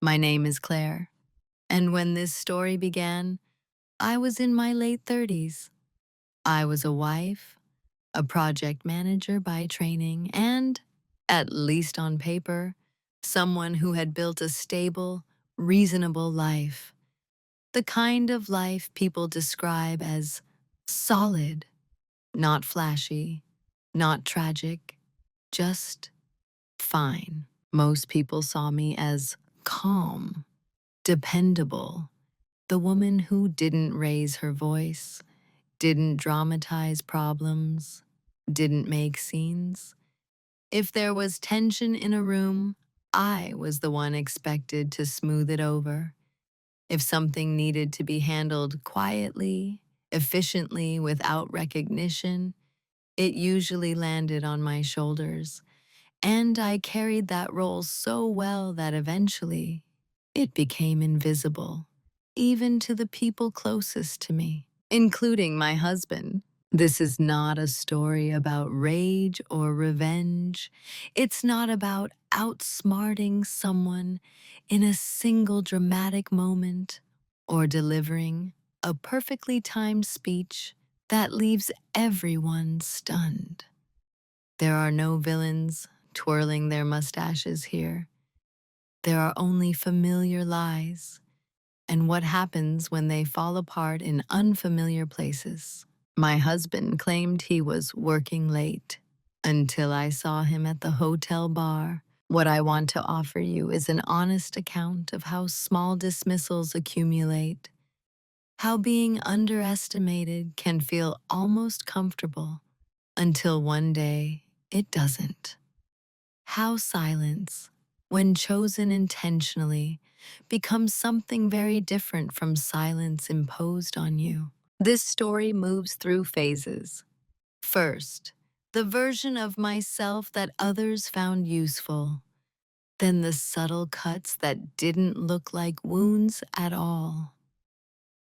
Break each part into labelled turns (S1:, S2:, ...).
S1: My name is Claire, and when this story began, I was in my late 30s. I was a wife, a project manager by training, and, at least on paper, someone who had built a stable, reasonable life. The kind of life people describe as solid, not flashy, not tragic, just fine. Most people saw me as calm, dependable, the woman who didn't raise her voice, didn't dramatize problems, didn't make scenes. If there was tension in a room, I was the one expected to smooth it over. If something needed to be handled quietly, efficiently, without recognition, it usually landed on my shoulders. And I carried that role so well that eventually it became invisible, even to the people closest to me, including my husband. This is not a story about rage or revenge. It's not about outsmarting someone in a single dramatic moment or delivering a perfectly timed speech that leaves everyone stunned. There are no villains twirling their mustaches here. There are only familiar lies and what happens when they fall apart in unfamiliar places. My husband claimed he was working late until I saw him at the hotel bar. What I want to offer you is an honest account of how small dismissals accumulate, how being underestimated can feel almost comfortable until one day it doesn't. How silence, when chosen intentionally, becomes something very different from silence imposed on you. This story moves through phases. First, the version of myself that others found useful. Then the subtle cuts that didn't look like wounds at all.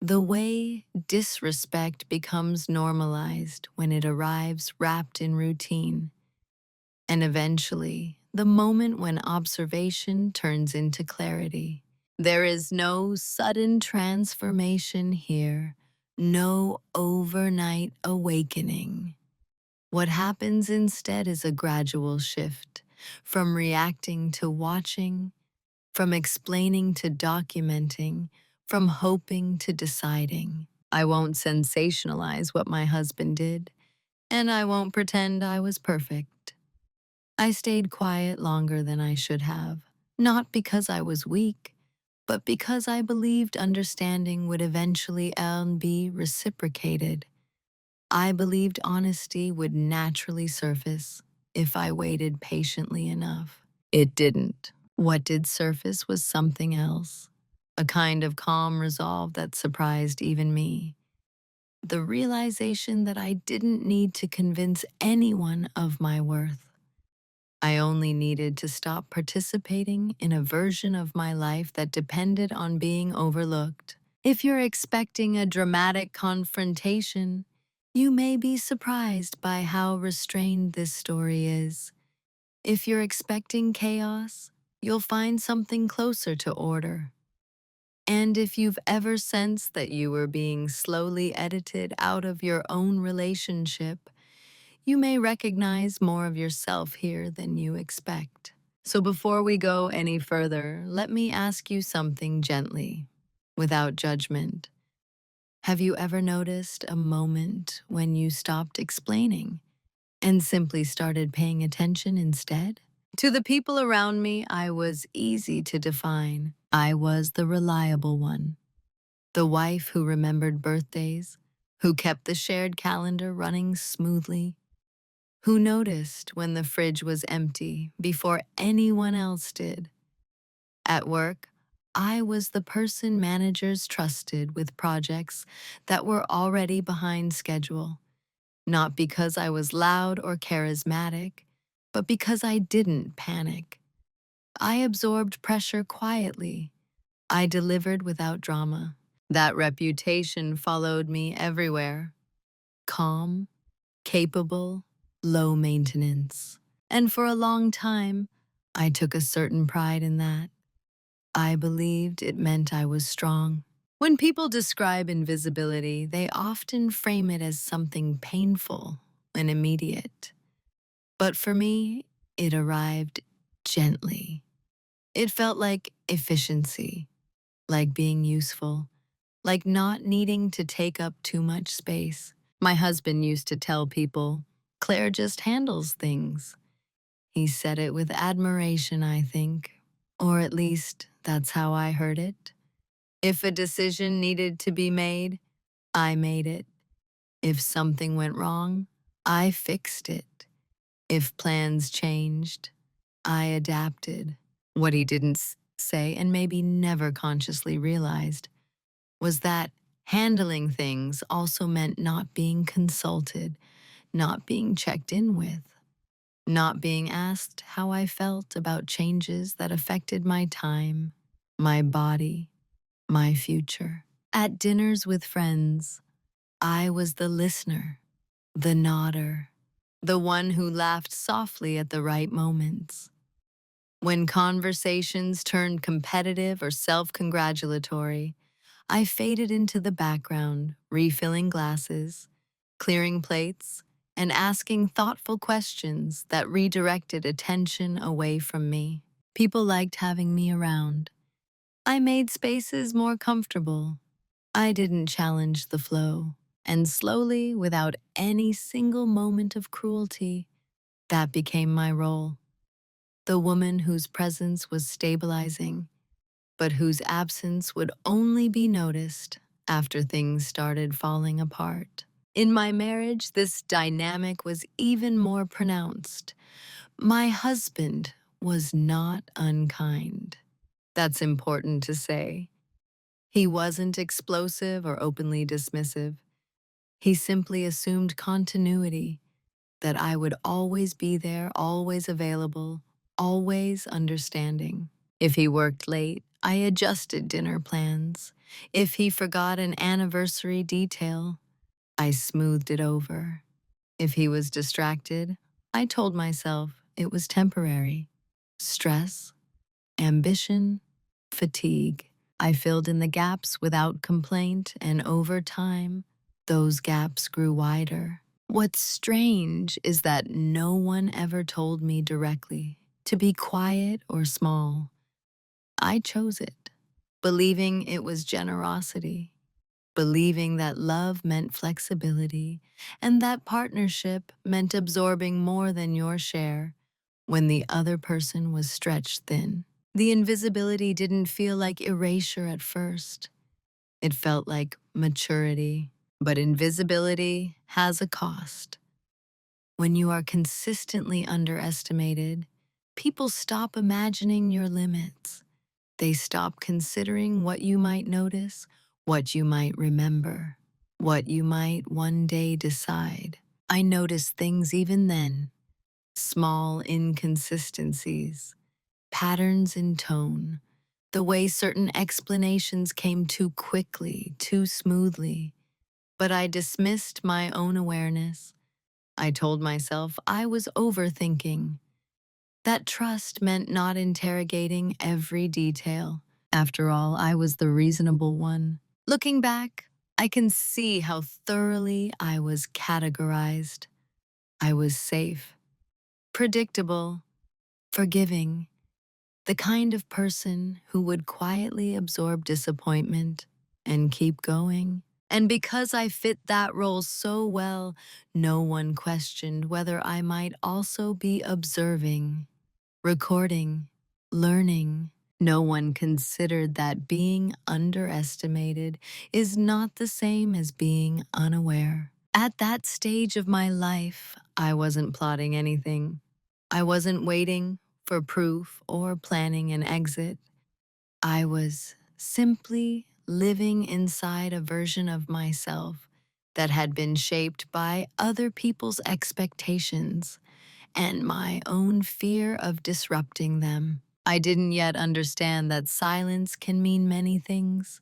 S1: The way disrespect becomes normalized when it arrives wrapped in routine. And eventually, the moment when observation turns into clarity. There is no sudden transformation here, no overnight awakening. What happens instead is a gradual shift, from reacting to watching, from explaining to documenting, from hoping to deciding. I won't sensationalize what my husband did, and I won't pretend I was perfect. I stayed quiet longer than I should have, not because I was weak, but because I believed understanding would eventually be reciprocated. I believed honesty would naturally surface if I waited patiently enough. It didn't. What did surface was something else, a kind of calm resolve that surprised even me. The realization that I didn't need to convince anyone of my worth. I only needed to stop participating in a version of my life that depended on being overlooked. If you're expecting a dramatic confrontation, you may be surprised by how restrained this story is. If you're expecting chaos, you'll find something closer to order. And if you've ever sensed that you were being slowly edited out of your own relationship, you may recognize more of yourself here than you expect. So before we go any further, let me ask you something gently, without judgment. Have you ever noticed a moment when you stopped explaining and simply started paying attention instead? To the people around me, I was easy to define. I was the reliable one, the wife who remembered birthdays, who kept the shared calendar running smoothly, who noticed when the fridge was empty before anyone else did. At work, I was the person managers trusted with projects that were already behind schedule, not because I was loud or charismatic, but because I didn't panic. I absorbed pressure quietly. I delivered without drama. That reputation followed me everywhere. Calm, capable, low maintenance. And for a long time, I took a certain pride in that. I believed it meant I was strong. When people describe invisibility, they often frame it as something painful and immediate. But for me, it arrived gently. It felt like efficiency, like being useful, like not needing to take up too much space. My husband used to tell people, Claire just handles things. He said it with admiration, I think, or at least that's how I heard it. If a decision needed to be made, I made it. If something went wrong, I fixed it. If plans changed, I adapted. What he didn't say, and maybe never consciously realized, was that handling things also meant not being consulted, not being checked in with, not being asked how I felt about changes that affected my time, my body, my future. At dinners with friends, I was the listener, the nodder, the one who laughed softly at the right moments. When conversations turned competitive or self-congratulatory, I faded into the background, refilling glasses, clearing plates, and asking thoughtful questions that redirected attention away from me. People liked having me around. I made spaces more comfortable. I didn't challenge the flow. And slowly, without any single moment of cruelty, that became my role. The woman whose presence was stabilizing, but whose absence would only be noticed after things started falling apart. In my marriage, this dynamic was even more pronounced. My husband was not unkind. That's important to say. He wasn't explosive or openly dismissive. He simply assumed continuity, that I would always be there, always available, always understanding. If he worked late, I adjusted dinner plans. If he forgot an anniversary detail, I smoothed it over. If he was distracted, I told myself it was temporary. Stress, ambition, fatigue. I filled in the gaps without complaint, and over time, those gaps grew wider. What's strange is that no one ever told me directly to be quiet or small. I chose it, believing it was generosity, believing that love meant flexibility, and that partnership meant absorbing more than your share when the other person was stretched thin. The invisibility didn't feel like erasure at first. It felt like maturity. But invisibility has a cost. When you are consistently underestimated, people stop imagining your limits. They stop considering what you might notice, what you might remember, what you might one day decide. I noticed things even then, small inconsistencies, patterns in tone, the way certain explanations came too quickly, too smoothly. But I dismissed my own awareness. I told myself I was overthinking. That trust meant not interrogating every detail. After all, I was the reasonable one. Looking back, I can see how thoroughly I was categorized. I was safe, predictable, forgiving, the kind of person who would quietly absorb disappointment and keep going. And because I fit that role so well, no one questioned whether I might also be observing, recording, learning. No one considered that being underestimated is not the same as being unaware. At that stage of my life, I wasn't plotting anything. I wasn't waiting for proof or planning an exit. I was simply living inside a version of myself that had been shaped by other people's expectations and my own fear of disrupting them. I didn't yet understand that silence can mean many things,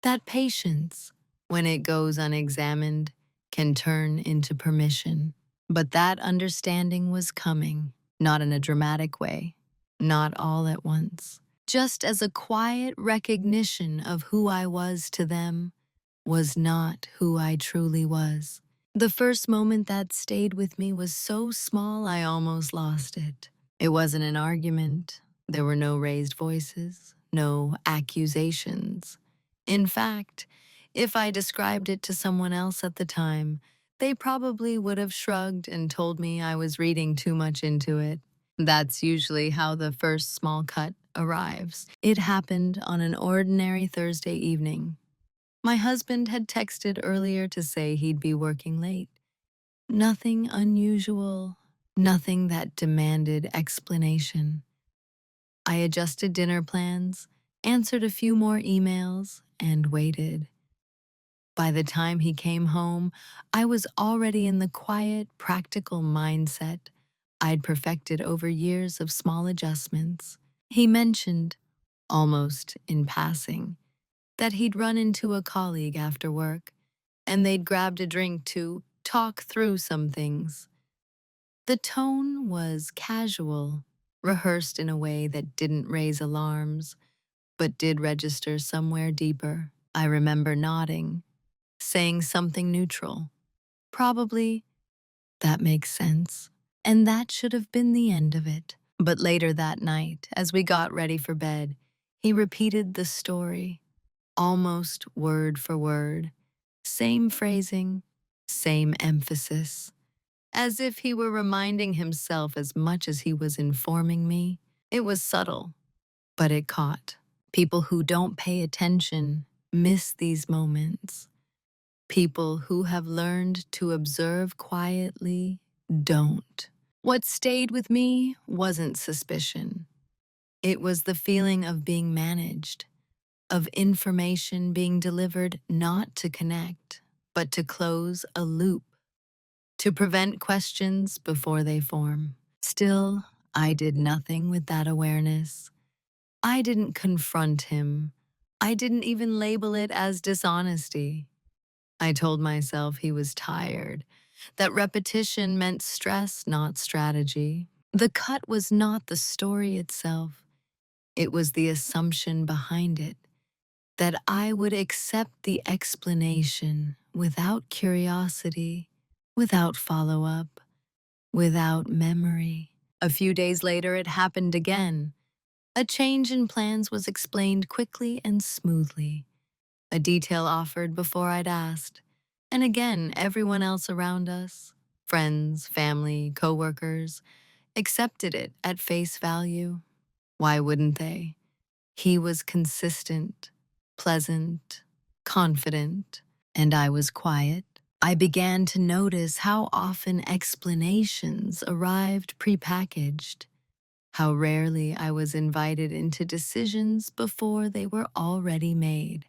S1: that patience, when it goes unexamined, can turn into permission. But that understanding was coming, not in a dramatic way, not all at once. just as a quiet recognition of who I was to them was not who I truly was. The first moment that stayed with me was so small I almost lost it. It wasn't an argument. There were no raised voices, no accusations. In fact, if I described it to someone else at the time, they probably would have shrugged and told me I was reading too much into it. That's usually how the first small cut arrives. It happened on an ordinary Thursday evening. My husband had texted earlier to say he'd be working late. Nothing unusual, nothing that demanded explanation. I adjusted dinner plans, answered a few more emails, and waited. By the time he came home, I was already in the quiet, practical mindset I'd perfected over years of small adjustments. He mentioned, almost in passing, that he'd run into a colleague after work, and they'd grabbed a drink to talk through some things. The tone was casual, rehearsed in a way that didn't raise alarms, but did register somewhere deeper. I remember nodding, saying something neutral. Probably, that makes sense. And that should have been the end of it. But later that night, as we got ready for bed, he repeated the story, almost word for word. Same phrasing, same emphasis. As if he were reminding himself as much as he was informing me. It was subtle, but it caught. People who don't pay attention miss these moments. People who have learned to observe quietly don't. What stayed with me wasn't suspicion. It was the feeling of being managed, of information being delivered not to connect, but to close a loop, to prevent questions before they form. Still, I did nothing with that awareness. I didn't confront him. I didn't even label it as dishonesty. I told myself he was tired, that repetition meant stress, not strategy. The cut was not the story itself. It was the assumption behind it, that I would accept the explanation without curiosity, without follow-up, without memory. A few days later, it happened again. A change in plans was explained quickly and smoothly, a detail offered before I'd asked. And again, everyone else around us, friends, family, coworkers, accepted it at face value. Why wouldn't they? He was consistent, pleasant, confident, and I was quiet. I began to notice how often explanations arrived prepackaged, how rarely I was invited into decisions before they were already made,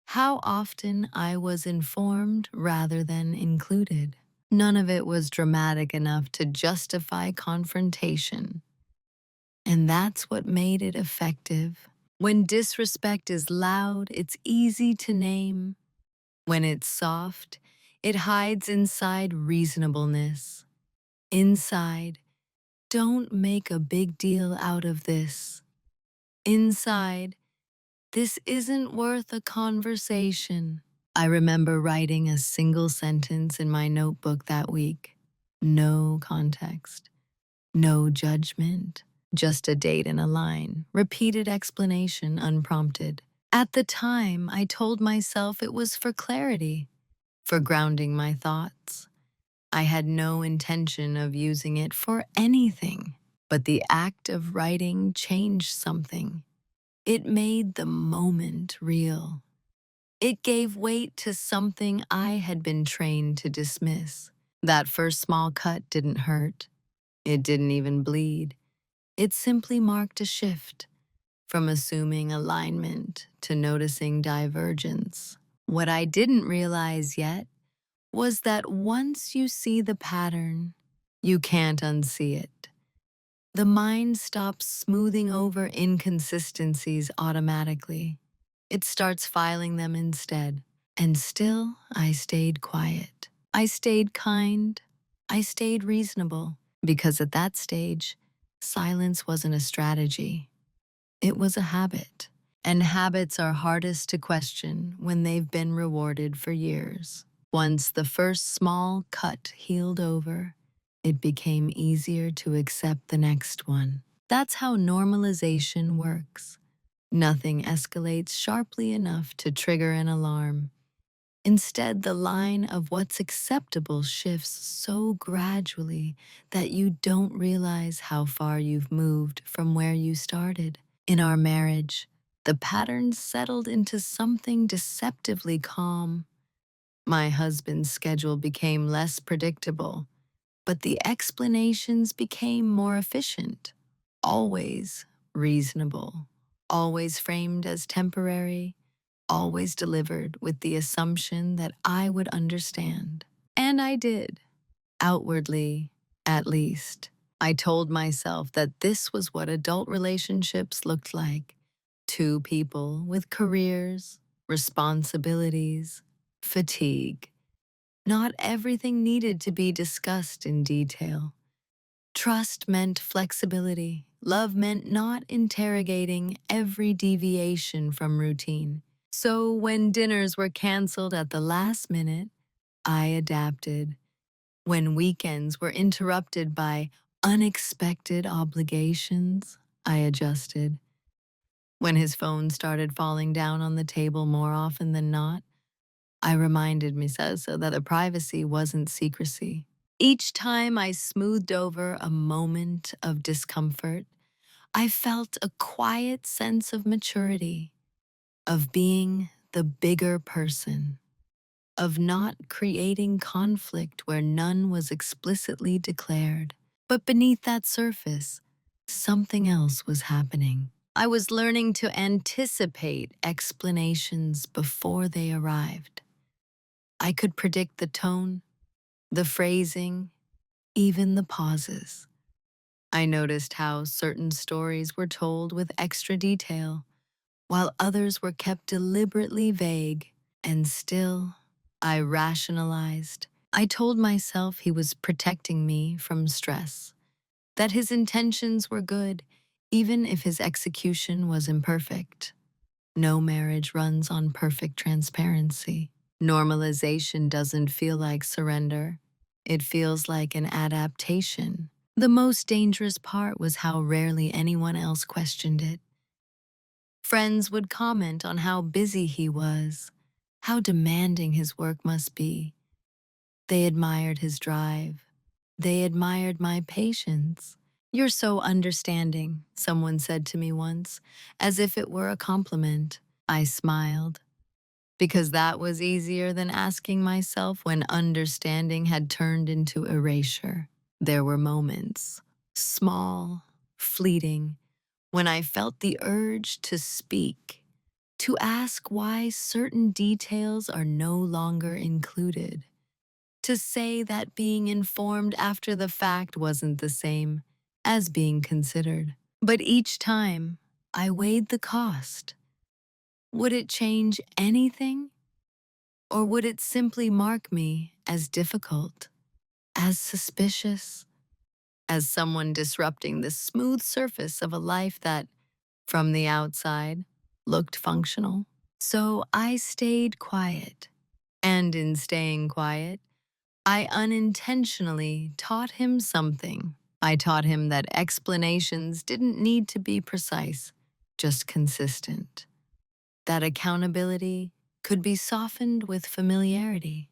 S1: how often I was informed rather than included. None of it was dramatic enough to justify confrontation. And that's what made it effective. When disrespect is loud, it's easy to name. When it's soft, it hides inside reasonableness. Inside, don't make a big deal out of this. Inside, this isn't worth a conversation. I remember writing a single sentence in my notebook that week. No context, no judgment, just a date and a line, repeated explanation unprompted. At the time, I told myself it was for clarity, for grounding my thoughts. I had no intention of using it for anything, but the act of writing changed something. It made the moment real. It gave weight to something I had been trained to dismiss. That first small cut didn't hurt. It didn't even bleed. It simply marked a shift, from assuming alignment to noticing divergence. What I didn't realize yet was that once you see the pattern, you can't unsee it. The mind stops smoothing over inconsistencies automatically. It starts filing them instead. And still, I stayed quiet. I stayed kind. I stayed reasonable. Because at that stage, silence wasn't a strategy. It was a habit, and habits are hardest to question when they've been rewarded for years. Once the first small cut healed over, it became easier to accept the next one. That's how normalization works. Nothing escalates sharply enough to trigger an alarm. Instead, the line of what's acceptable shifts so gradually that you don't realize how far you've moved from where you started. In our marriage, the patterns settled into something deceptively calm. My husband's schedule became less predictable, but the explanations became more efficient, always reasonable, always framed as temporary, always delivered with the assumption that I would understand. And I did, outwardly, at least. I told myself that this was what adult relationships looked like: two people with careers, responsibilities, fatigue. Not everything needed to be discussed in detail. Trust meant flexibility. Love meant not interrogating every deviation from routine. So when dinners were canceled at the last minute, I adapted. When weekends were interrupted by unexpected obligations, I adjusted. When his phone started falling down on the table more often than not, I reminded myself so that the privacy wasn't secrecy. Each time I smoothed over a moment of discomfort, I felt a quiet sense of maturity, of being the bigger person, of not creating conflict where none was explicitly declared. But beneath that surface, something else was happening. I was learning to anticipate explanations before they arrived. I could predict the tone, the phrasing, even the pauses. I noticed how certain stories were told with extra detail, while others were kept deliberately vague. And still, I rationalized. I told myself he was protecting me from stress, that his intentions were good, even if his execution was imperfect. No marriage runs on perfect transparency. Normalization doesn't feel like surrender. It feels like an adaptation. The most dangerous part was how rarely anyone else questioned it. Friends would comment on how busy he was, how demanding his work must be. They admired his drive. They admired my patience. "You're so understanding," someone said to me once, as if it were a compliment. I smiled, because that was easier than asking myself when understanding had turned into erasure. There were moments, small, fleeting, when I felt the urge to speak, to ask why certain details are no longer included, to say that being informed after the fact wasn't the same as being considered. But each time, I weighed the cost. Would it change anything? Or would it simply mark me as difficult, as suspicious, as someone disrupting the smooth surface of a life that, from the outside, looked functional? So I stayed quiet. And in staying quiet, I unintentionally taught him something. I taught him that explanations didn't need to be precise, just consistent. That accountability could be softened with familiarity.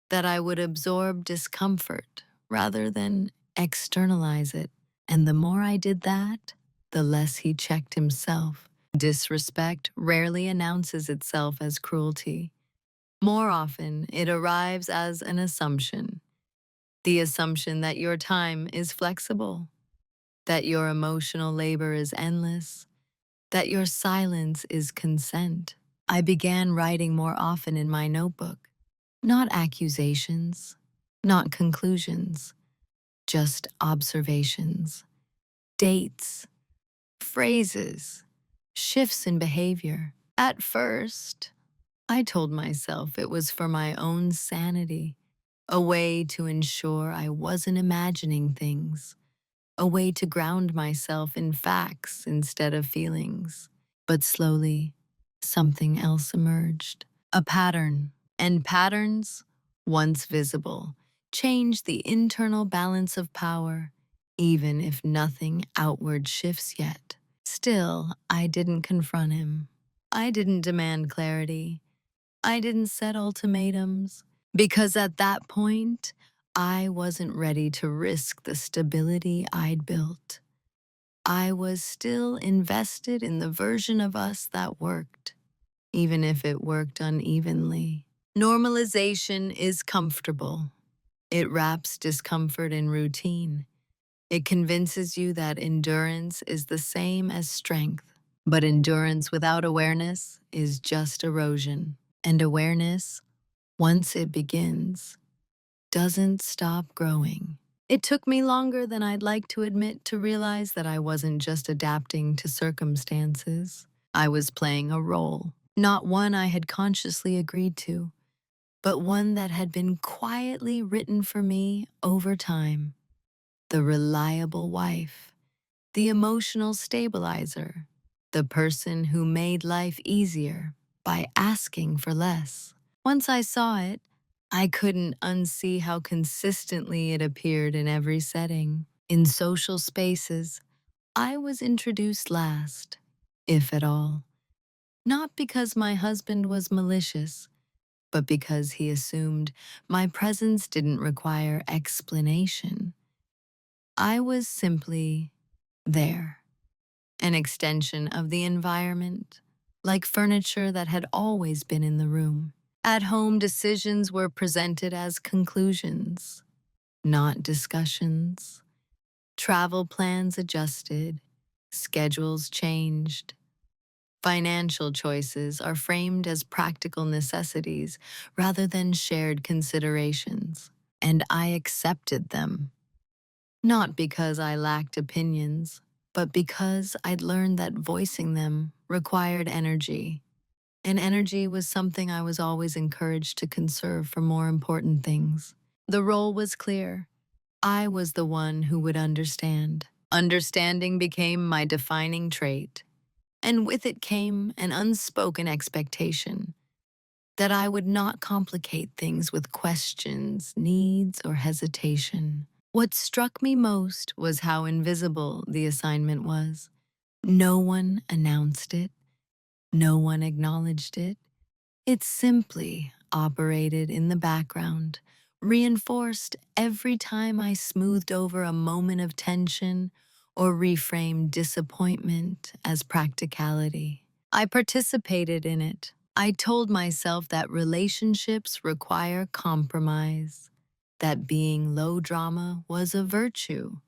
S1: That I would absorb discomfort rather than externalize it. And the more I did that, the less he checked himself. Disrespect rarely announces itself as cruelty. More often, it arrives as an assumption. The assumption that your time is flexible, that your emotional labor is endless, that your silence is consent. I began writing more often in my notebook. Not accusations, not conclusions, just observations, dates, phrases, shifts in behavior. At first, I told myself it was for my own sanity, a way to ensure I wasn't imagining things. a way to ground myself in facts instead of feelings. But slowly, something else emerged. A pattern. And patterns, once visible, change the internal balance of power, even if nothing outward shifts yet. Still, I didn't confront him. I didn't demand clarity. I didn't set ultimatums. Because at that point, I wasn't ready to risk the stability I'd built. I was still invested in the version of us that worked, even if it worked unevenly. Normalization is comfortable. It wraps discomfort in routine. It convinces you that endurance is the same as strength. But endurance without awareness is just erosion. And awareness, once it begins, doesn't stop growing. It took me longer than I'd like to admit to realize that I wasn't just adapting to circumstances. I was playing a role, not one I had consciously agreed to, but one that had been quietly written for me over time. The reliable wife, the emotional stabilizer, the person who made life easier by asking for less. Once I saw it, I couldn't unsee how consistently it appeared in every setting. In social spaces, I was introduced last, if at all. Not because my husband was malicious, but because he assumed my presence didn't require explanation. I was simply there, an extension of the environment, like furniture that had always been in the room. At home, decisions were presented as conclusions, not discussions. Travel plans adjusted, schedules changed. Financial choices are framed as practical necessities rather than shared considerations. And I accepted them, not because I lacked opinions, but because I'd learned that voicing them required energy. And energy was something I was always encouraged to conserve for more important things. The role was clear. I was the one who would understand. Understanding became my defining trait, and with it came an unspoken expectation that I would not complicate things with questions, needs, or hesitation. What struck me most was how invisible the assignment was. No one announced it, no one acknowledged it. It simply operated in the background, reinforced every time I smoothed over a moment of tension or reframed disappointment as practicality. I participated in it. I told myself that relationships require compromise, that being low drama was a virtue,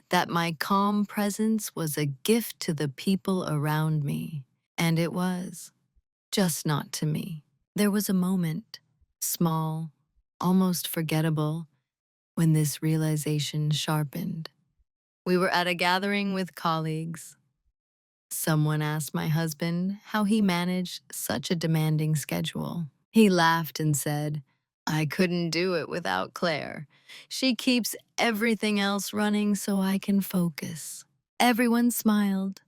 S1: that my calm presence was a gift to the people around me. And it was, just not to me. There was a moment, small, almost forgettable, when this realization sharpened. We were at a gathering with colleagues. Someone asked my husband how he managed such a demanding schedule. He laughed and said, "I couldn't do it without Claire. She keeps everything else running so I can focus." Everyone smiled.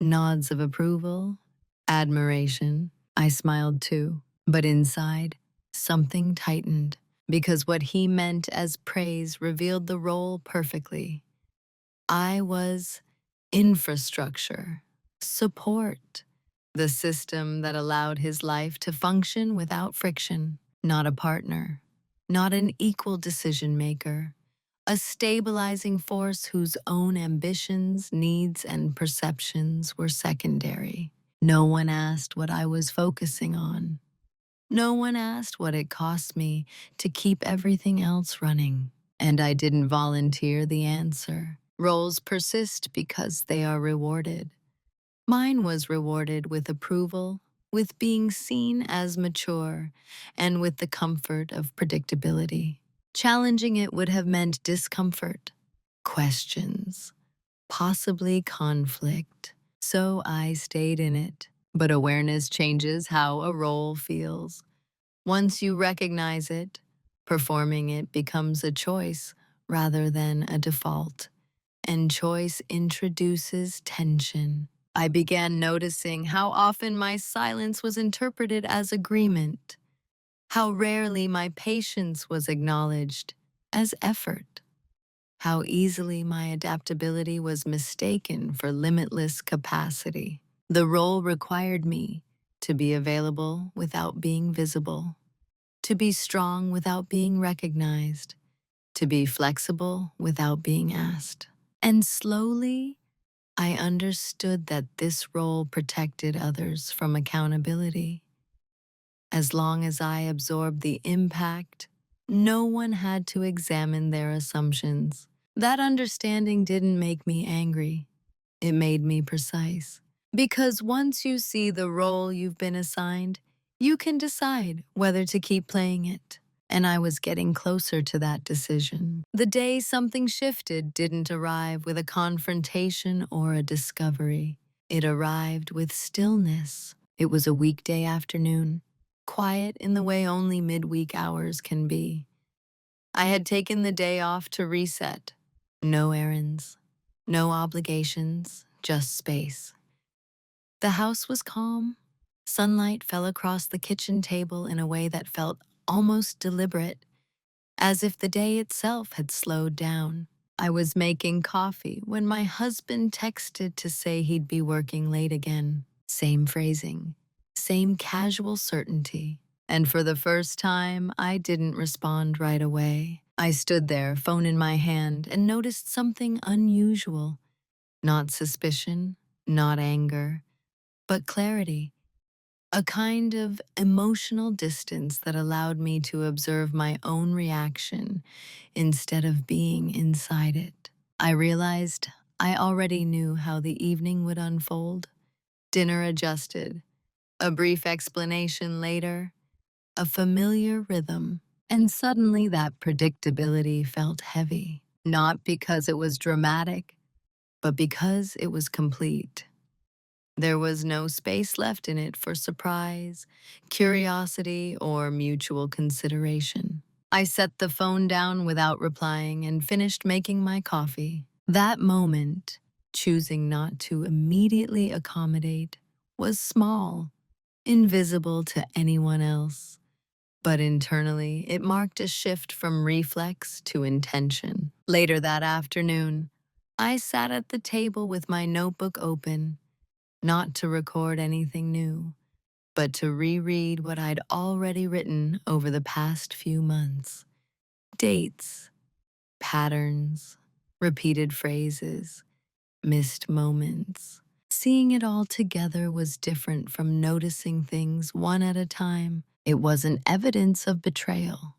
S1: Nods of approval, admiration. I smiled too. But inside, something tightened, because what he meant as praise revealed the role perfectly. I was infrastructure, support, the system that allowed his life to function without friction, not a partner, not an equal decision maker, a stabilizing force whose own ambitions, needs, and perceptions were secondary. No one asked what I was focusing on. No one asked what it cost me to keep everything else running. And I didn't volunteer the answer. Roles persist because they are rewarded. Mine was rewarded with approval, with being seen as mature, and with the comfort of predictability. Challenging it would have meant discomfort, questions, possibly conflict. So I stayed in it. But awareness changes how a role feels. Once you recognize it, performing it becomes a choice rather than a default. and choice introduces tension. I began noticing how often my silence was interpreted as agreement, how rarely my patience was acknowledged as effort, how easily my adaptability was mistaken for limitless capacity. The role required me to be available without being visible, to be strong without being recognized, to be flexible without being asked. And slowly, I understood that this role protected others from accountability. As long as I absorbed the impact, no one had to examine their assumptions. That understanding didn't make me angry. It made me precise. Because once you see the role you've been assigned, you can decide whether to keep playing it. And I was getting closer to that decision. The day something shifted didn't arrive with a confrontation or a discovery. It arrived with stillness. It was a weekday afternoon, quiet in the way only midweek hours can be. I had taken the day off to reset. No errands, no obligations, just space. The house was calm. Sunlight fell across the kitchen table in a way that felt almost deliberate, as if the day itself had slowed down. I was making coffee when my husband texted to say he'd be working late again. Same phrasing, same casual certainty. And for the first time, I didn't respond right away. I stood there, phone in my hand, and noticed something unusual. Not suspicion, not anger, but clarity. A kind of emotional distance that allowed me to observe my own reaction instead of being inside it. I realized I already knew how the evening would unfold. Dinner adjusted. A brief explanation later, a familiar rhythm. And suddenly that predictability felt heavy. Not because it was dramatic, but because it was complete. There was no space left in it for surprise, curiosity, or mutual consideration. I set the phone down without replying and finished making my coffee. That moment, choosing not to immediately accommodate, was small, invisible to anyone else. But internally, it marked a shift from reflex to intention. Later that afternoon, I sat at the table with my notebook open, not to record anything new, but to reread what I'd already written over the past few months. Dates, patterns, repeated phrases, missed moments. Seeing it all together was different from noticing things one at a time. It wasn't evidence of betrayal.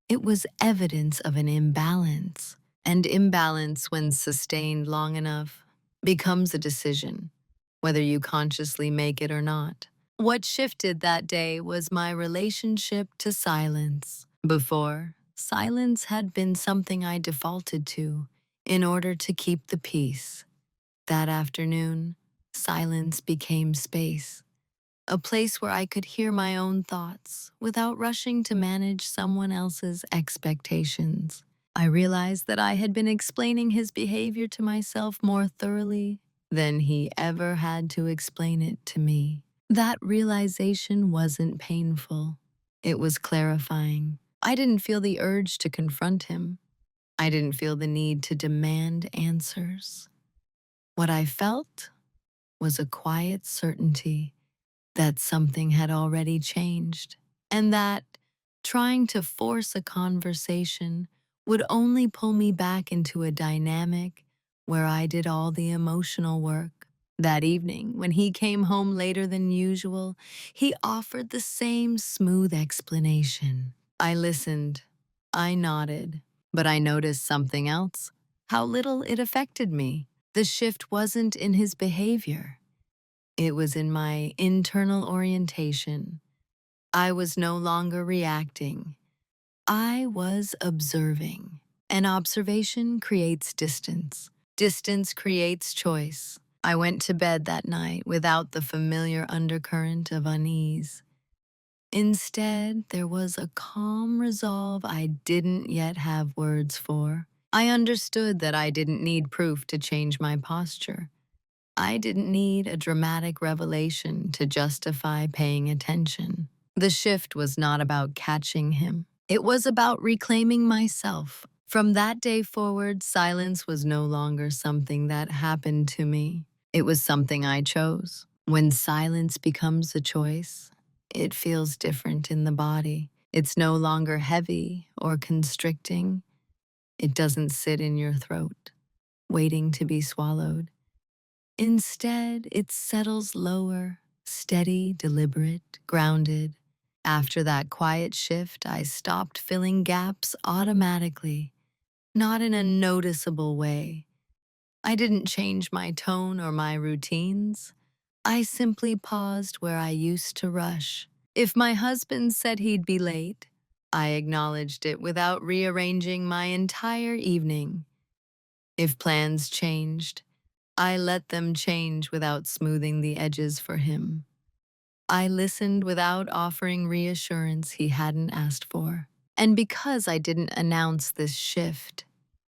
S1: It was evidence of an imbalance. And imbalance, when sustained long enough, becomes a decision, whether you consciously make it or not. What shifted that day was my relationship to silence. Before, silence had been something I defaulted to in order to keep the peace. That afternoon, silence became space, a place where I could hear my own thoughts without rushing to manage someone else's expectations. I realized that I had been explaining his behavior to myself more thoroughly than he ever had to explain it to me. That realization wasn't painful. It was clarifying. I didn't feel the urge to confront him. I didn't feel the need to demand answers. What I felt was a quiet certainty that something had already changed, and that trying to force a conversation would only pull me back into a dynamic where I did all the emotional work. That evening, when he came home later than usual, he offered the same smooth explanation. I listened. I nodded. But I noticed something else: how little it affected me. The shift wasn't in his behavior. It was in my internal orientation. I was no longer reacting. I was observing. And observation creates distance. Distance creates choice. I went to bed that night without the familiar undercurrent of unease. Instead, there was a calm resolve I didn't yet have words for. I understood that I didn't need proof to change my posture. I didn't need a dramatic revelation to justify paying attention. The shift was not about catching him. It was about reclaiming myself. From that day forward, silence was no longer something that happened to me. It was something I chose. When silence becomes a choice, it feels different in the body. It's no longer heavy or constricting. It doesn't sit in your throat, waiting to be swallowed. Instead, it settles lower, steady, deliberate, grounded. After that quiet shift, I stopped filling gaps automatically, not in a noticeable way. I didn't change my tone or my routines. I simply paused where I used to rush. If my husband said he'd be late, I acknowledged it without rearranging my entire evening. If plans changed, I let them change without smoothing the edges for him. I listened without offering reassurance he hadn't asked for. And because I didn't announce this shift,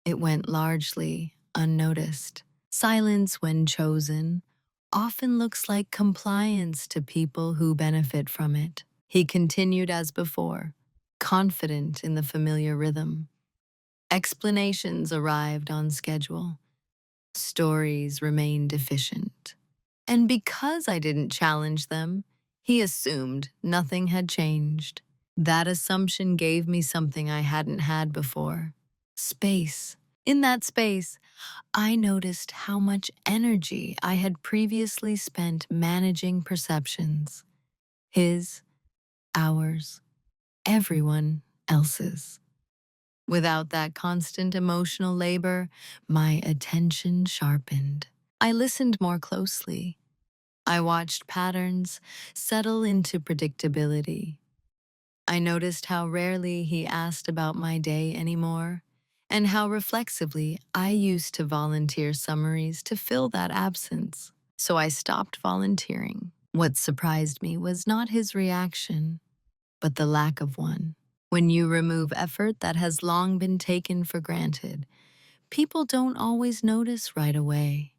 S1: it went largely unnoticed. Silence, when chosen, often looks like compliance to people who benefit from it. He continued as before, confident in the familiar rhythm. Explanations arrived on schedule. Stories remained efficient. And because I didn't challenge them, he assumed nothing had changed. That assumption gave me something I hadn't had before: space. In that space, I noticed how much energy I had previously spent managing perceptions: his, ours, everyone else's. Without that constant emotional labor, my attention sharpened. I listened more closely. I watched patterns settle into predictability. I noticed how rarely he asked about my day anymore, and how reflexively I used to volunteer summaries to fill that absence. So I stopped volunteering. What surprised me was not his reaction, but the lack of one. When you remove effort that has long been taken for granted, people don't always notice right away.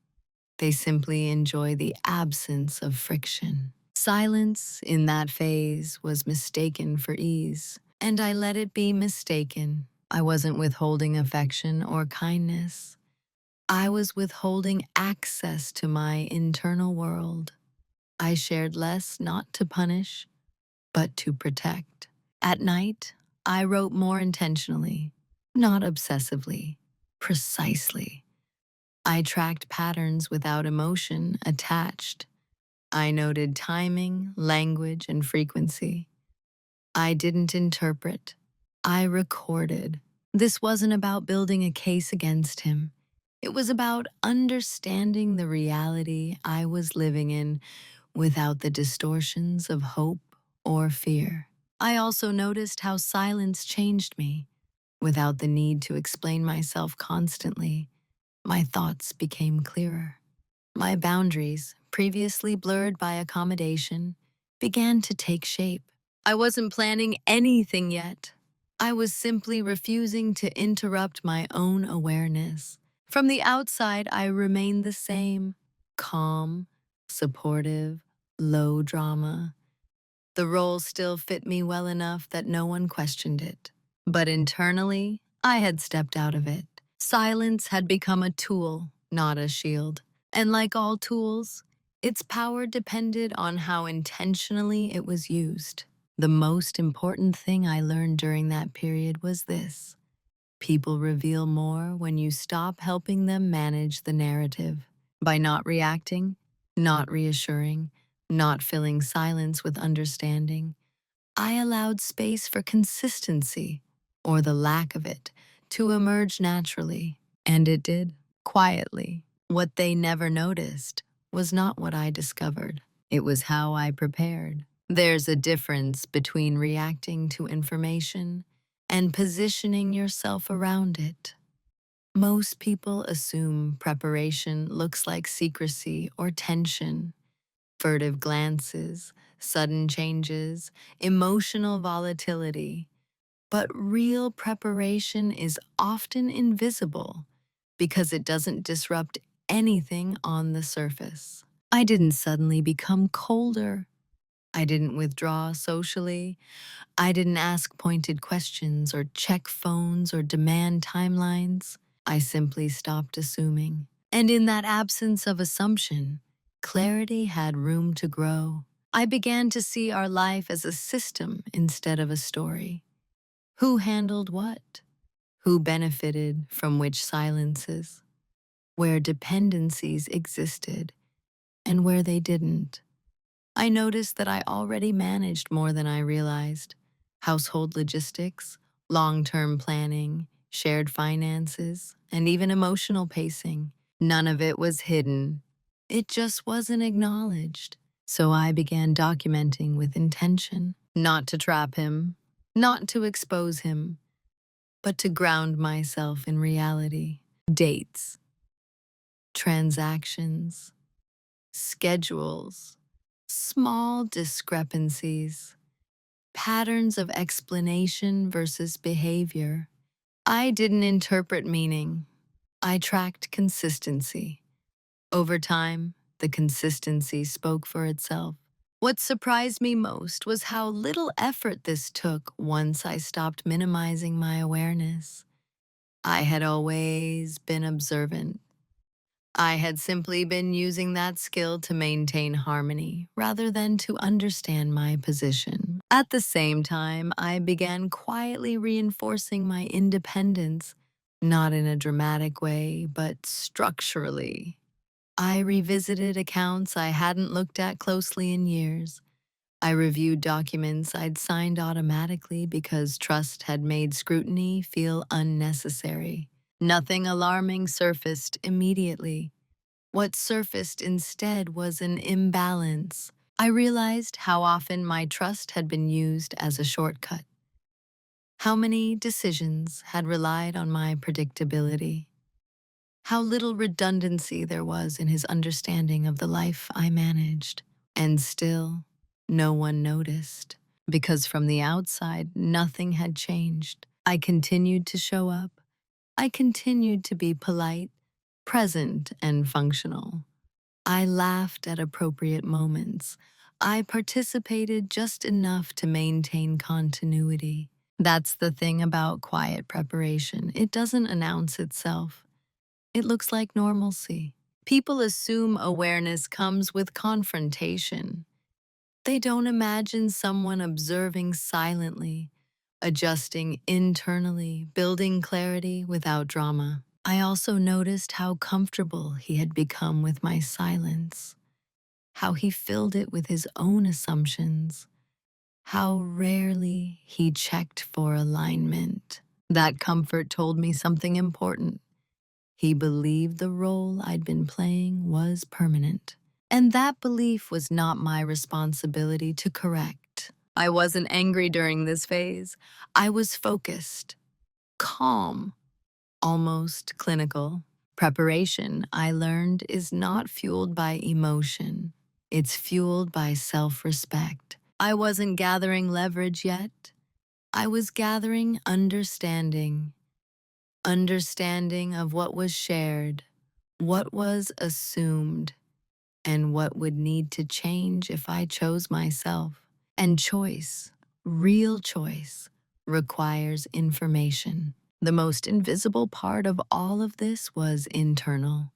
S1: They simply enjoy the absence of friction. Silence in that phase was mistaken for ease, and I let it be mistaken. I wasn't withholding affection or kindness. I was withholding access to my internal world. I shared less not to punish, but to protect. At night, I wrote more intentionally, not obsessively, precisely. I tracked patterns without emotion attached. I noted timing, language, and frequency. I didn't interpret. I recorded. This wasn't about building a case against him. It was about understanding the reality I was living in without the distortions of hope or fear. I also noticed how silence changed me. Without the need to explain myself constantly, my thoughts became clearer. My boundaries, previously blurred by accommodation, began to take shape. I wasn't planning anything yet. I was simply refusing to interrupt my own awareness. From the outside, I remained the same: calm, supportive, low drama. The role still fit me well enough that no one questioned it. But internally, I had stepped out of it. Silence had become a tool, not a shield. And like all tools, its power depended on how intentionally it was used. The most important thing I learned during that period was this: people reveal more when you stop helping them manage the narrative. By not reacting, not reassuring, not filling silence with understanding, I allowed space for consistency, or the lack of it, to emerge naturally. And it did, quietly. What they never noticed was not what I discovered. It was how I prepared. There's a difference between reacting to information and positioning yourself around it. Most people assume preparation looks like secrecy or tension: furtive glances, sudden changes, emotional volatility. But real preparation is often invisible because it doesn't disrupt anything on the surface. I didn't suddenly become colder. I didn't withdraw socially. I didn't ask pointed questions or check phones or demand timelines. I simply stopped assuming. And in that absence of assumption, clarity had room to grow. I began to see our life as a system instead of a story. Who handled what? Who benefited from which silences? Where dependencies existed and where they didn't. I noticed that I already managed more than I realized. Household logistics, long-term planning, shared finances, and even emotional pacing. None of it was hidden. It just wasn't acknowledged. So I began documenting with intention, not to trap him, not to expose him, but to ground myself in reality. Dates, transactions, schedules, small discrepancies, patterns of explanation versus behavior. I didn't interpret meaning. I tracked consistency. Over time, the consistency spoke for itself. What surprised me most was how little effort this took once I stopped minimizing my awareness. I had always been observant. I had simply been using that skill to maintain harmony rather than to understand my position. At the same time, I began quietly reinforcing my independence, not in a dramatic way, but structurally. I revisited accounts I hadn't looked at closely in years. I reviewed documents I'd signed automatically because trust had made scrutiny feel unnecessary. Nothing alarming surfaced immediately. What surfaced instead was an imbalance. I realized how often my trust had been used as a shortcut. How many decisions had relied on my predictability. How little redundancy there was in his understanding of the life I managed. And still, no one noticed, because from the outside, nothing had changed. I continued to show up. I continued to be polite, present, and functional. I laughed at appropriate moments. I participated just enough to maintain continuity. That's the thing about quiet preparation. It doesn't announce itself. It looks like normalcy. People assume awareness comes with confrontation. They don't imagine someone observing silently, adjusting internally, building clarity without drama. I also noticed how comfortable he had become with my silence, how he filled it with his own assumptions, how rarely he checked for alignment. That comfort told me something important. He believed the role I'd been playing was permanent. And that belief was not my responsibility to correct. I wasn't angry during this phase. I was focused, calm, almost clinical. Preparation, I learned, is not fueled by emotion. It's fueled by self-respect. I wasn't gathering leverage yet. I was gathering understanding. Understanding of what was shared, what was assumed, and what would need to change if I chose myself. And choice, real choice, requires information. The most invisible part of all of this was internal.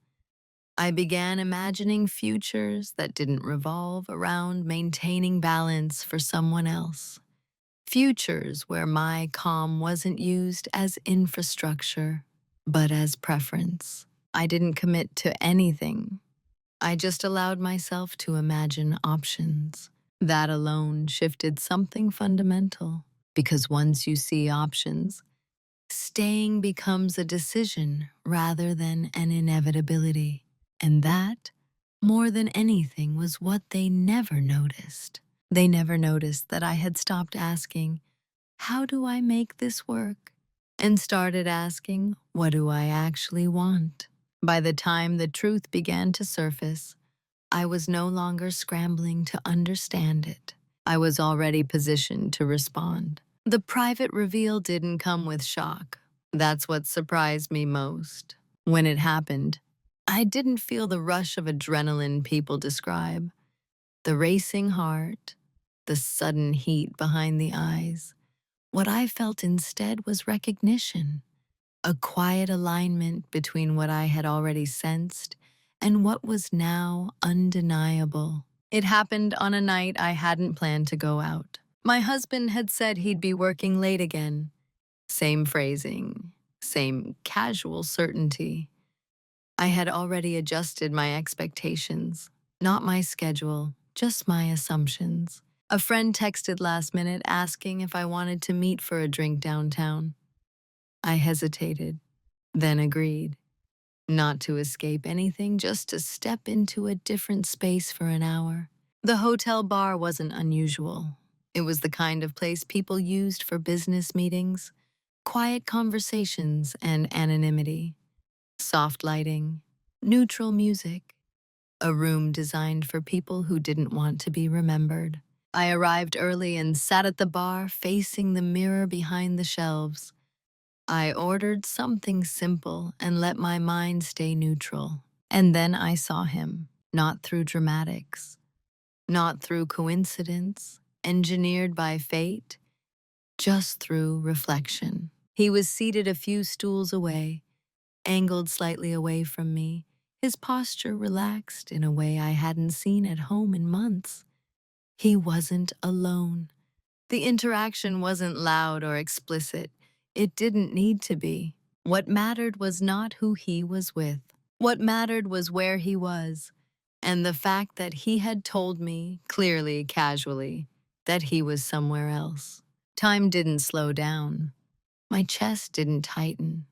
S1: I began imagining futures that didn't revolve around maintaining balance for someone else. Futures where my calm wasn't used as infrastructure, but as preference. I didn't commit to anything. I just allowed myself to imagine options. That alone shifted something fundamental, because once you see options, staying becomes a decision rather than an inevitability. And that, more than anything, was what they never noticed. They never noticed that I had stopped asking, how do I make this work? And started asking, what do I actually want? By the time the truth began to surface, I was no longer scrambling to understand it. I was already positioned to respond. The private reveal didn't come with shock. That's what surprised me most. When it happened, I didn't feel the rush of adrenaline people describe, the racing heart, the sudden heat behind the eyes. What I felt instead was recognition, a quiet alignment between what I had already sensed and what was now undeniable. It happened on a night I hadn't planned to go out. My husband had said he'd be working late again. Same phrasing, same casual certainty. I had already adjusted my expectations, not my schedule, just my assumptions. A friend texted last minute asking if I wanted to meet for a drink downtown. I hesitated, then agreed. Not to escape anything, just to step into a different space for an hour. The hotel bar wasn't unusual. It was the kind of place people used for business meetings, quiet conversations, and anonymity. Soft lighting, neutral music, a room designed for people who didn't want to be remembered. I arrived early and sat at the bar facing the mirror behind the shelves. I ordered something simple and let my mind stay neutral. And then I saw him, not through dramatics, not through coincidence, engineered by fate, just through reflection. He was seated a few stools away, angled slightly away from me, his posture relaxed in a way I hadn't seen at home in months. He wasn't alone. The interaction wasn't loud or explicit. It didn't need to be. What mattered was not who he was with. What mattered was where he was, and the fact that he had told me, clearly, casually, that he was somewhere else. Time didn't slow down. My chest didn't tighten.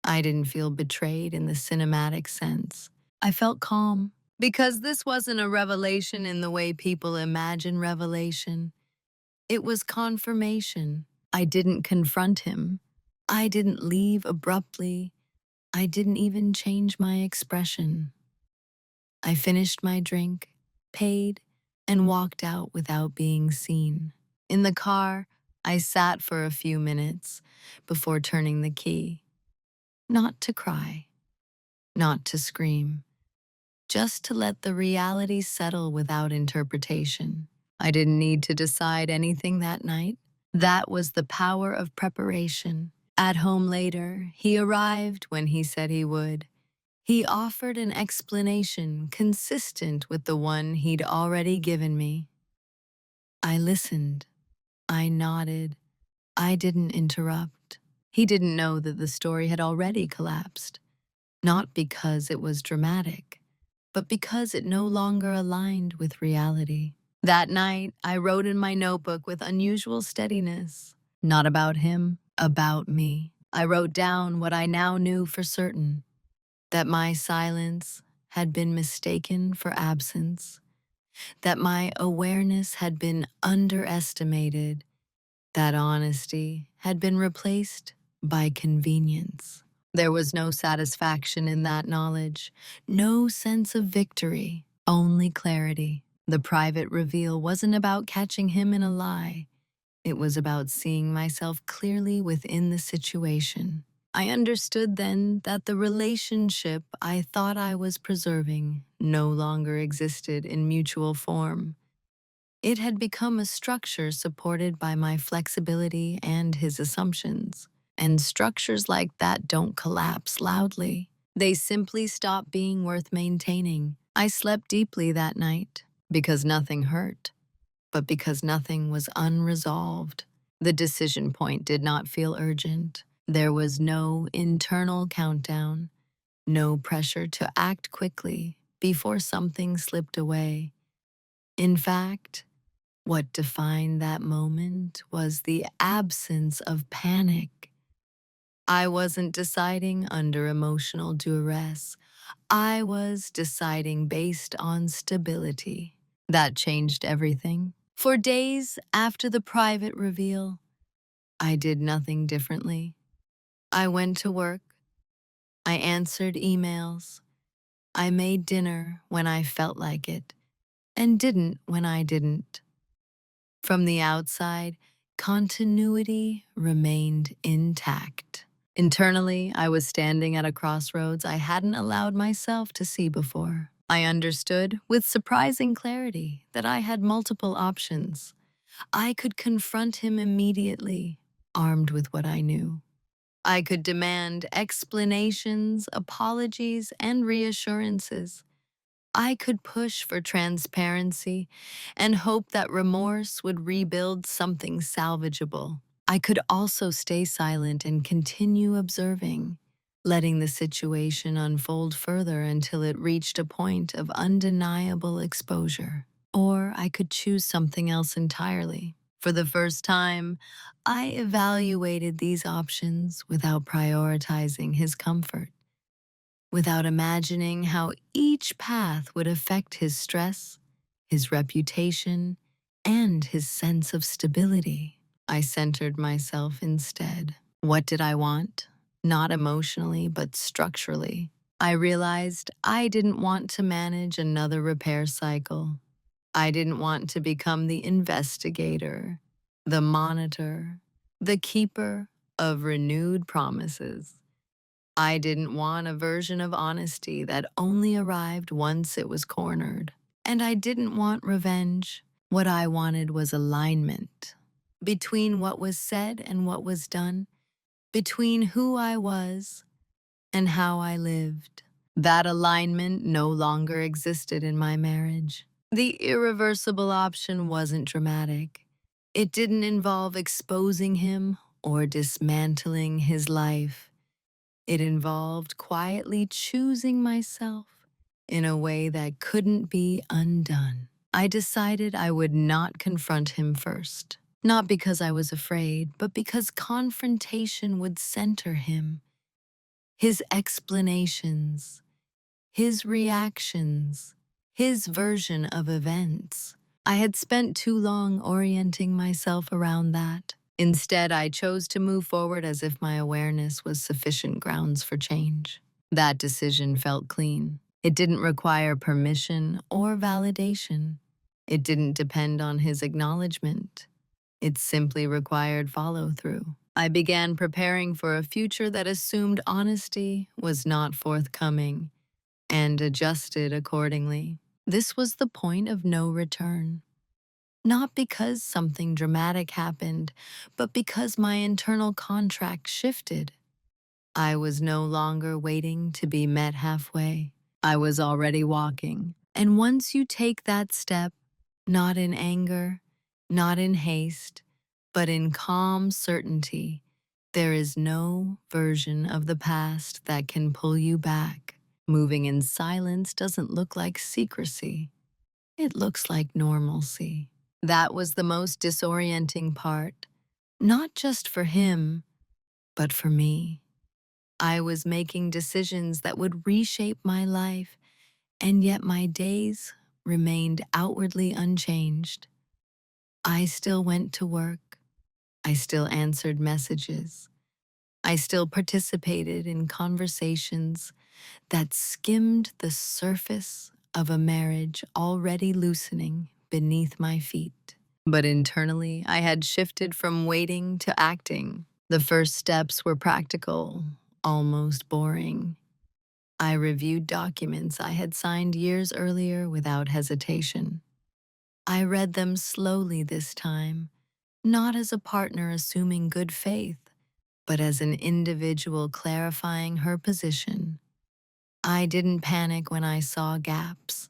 S1: I didn't feel betrayed in the cinematic sense. I felt calm. Because this wasn't a revelation in the way people imagine revelation. It was confirmation. I didn't confront him. I didn't leave abruptly. I didn't even change my expression. I finished my drink, paid, and walked out without being seen. In the car, I sat for a few minutes before turning the key. Not to cry, not to scream, just to let the reality settle without interpretation. I didn't need to decide anything that night. That was the power of preparation. At home later, he arrived when he said he would. He offered an explanation consistent with the one he'd already given me. I listened. I nodded. I didn't interrupt. He didn't know that the story had already collapsed. Not because it was dramatic, but because it no longer aligned with reality. That night, I wrote in my notebook with unusual steadiness. Not about him, about me. I wrote down what I now knew for certain, that my silence had been mistaken for absence, that my awareness had been underestimated, that honesty had been replaced by convenience. There was no satisfaction in that knowledge, no sense of victory, only clarity. The private reveal wasn't about catching him in a lie. It was about seeing myself clearly within the situation. I understood then that the relationship I thought I was preserving no longer existed in mutual form. It had become a structure supported by my flexibility and his assumptions. And structures like that don't collapse loudly. They simply stop being worth maintaining. I slept deeply that night, because nothing hurt, but because nothing was unresolved. The decision point did not feel urgent. There was no internal countdown, no pressure to act quickly before something slipped away. In fact, what defined that moment was the absence of panic. I wasn't deciding under emotional duress. I was deciding based on stability. That changed everything. For days after the private reveal, I did nothing differently. I went to work. I answered emails. I made dinner when I felt like it, and didn't when I didn't. From the outside, continuity remained intact. Internally, I was standing at a crossroads I hadn't allowed myself to see before. I understood, with surprising clarity, that I had multiple options. I could confront him immediately, armed with what I knew. I could demand explanations, apologies, and reassurances. I could push for transparency and hope that remorse would rebuild something salvageable. I could also stay silent and continue observing, letting the situation unfold further until it reached a point of undeniable exposure. Or I could choose something else entirely. For the first time, I evaluated these options without prioritizing his comfort, without imagining how each path would affect his stress, his reputation, and his sense of stability. I centered myself instead. What did I want? Not emotionally, but structurally. I realized I didn't want to manage another repair cycle. I didn't want to become the investigator, the monitor, the keeper of renewed promises. I didn't want a version of honesty that only arrived once it was cornered. And I didn't want revenge. What I wanted was alignment between what was said and what was done, between who I was and how I lived. That alignment no longer existed in my marriage. The irreversible option wasn't dramatic. It didn't involve exposing him or dismantling his life. It involved quietly choosing myself in a way that couldn't be undone. I decided I would not confront him first. Not because I was afraid, but because confrontation would center him. His explanations, his reactions, his version of events. I had spent too long orienting myself around that. Instead, I chose to move forward as if my awareness was sufficient grounds for change. That decision felt clean. It didn't require permission or validation. It didn't depend on his acknowledgement. It simply required follow-through. I began preparing for a future that assumed honesty was not forthcoming and adjusted accordingly. This was the point of no return. Not because something dramatic happened, but because my internal contract shifted. I was no longer waiting to be met halfway. I was already walking. And once you take that step, not in anger, not in haste, but in calm certainty, there is no version of the past that can pull you back. Moving in silence doesn't look like secrecy. It looks like normalcy. That was the most disorienting part, not just for him, but for me. I was making decisions that would reshape my life, and yet my days remained outwardly unchanged. I still went to work. I still answered messages. I still participated in conversations that skimmed the surface of a marriage already loosening beneath my feet. But internally, I had shifted from waiting to acting. The first steps were practical, almost boring. I reviewed documents I had signed years earlier without hesitation. I read them slowly this time, not as a partner assuming good faith, but as an individual clarifying her position. I didn't panic when I saw gaps.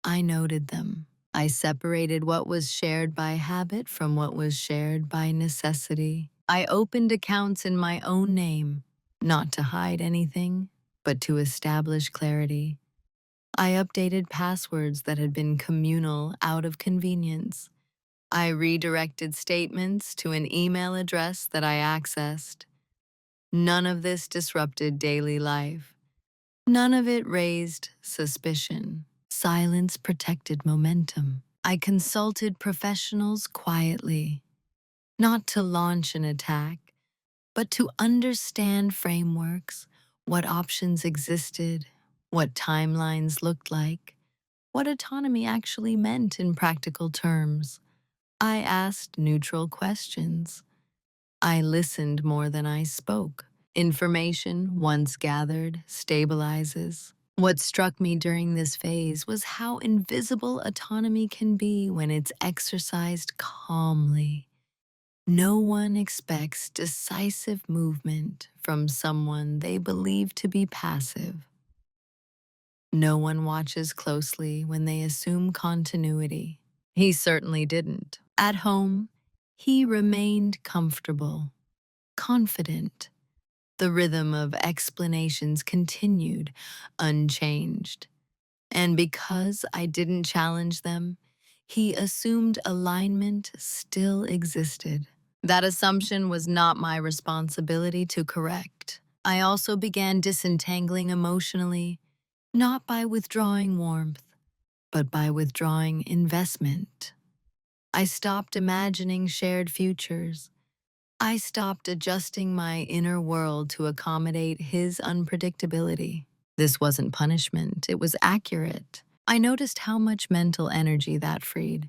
S1: I noted them. I separated what was shared by habit from what was shared by necessity. I opened accounts in my own name, not to hide anything, but to establish clarity. I updated passwords that had been communal out of convenience. I redirected statements to an email address that I accessed. None of this disrupted daily life. None of it raised suspicion. Silence protected momentum. I consulted professionals quietly, not to launch an attack, but to understand frameworks, what options existed, what timelines looked like, what autonomy actually meant in practical terms. I asked neutral questions. I listened more than I spoke. Information, once gathered, stabilizes. What struck me during this phase was how invisible autonomy can be when it's exercised calmly. No one expects decisive movement from someone they believe to be passive. No one watches closely when they assume continuity. He certainly didn't. At home, he remained comfortable, confident. The rhythm of explanations continued, unchanged. And because I didn't challenge them, he assumed alignment still existed. That assumption was not my responsibility to correct. I also began disentangling emotionally, not by withdrawing warmth, but by withdrawing investment. I stopped imagining shared futures. I stopped adjusting my inner world to accommodate his unpredictability. This wasn't punishment, it was accurate. I noticed how much mental energy that freed.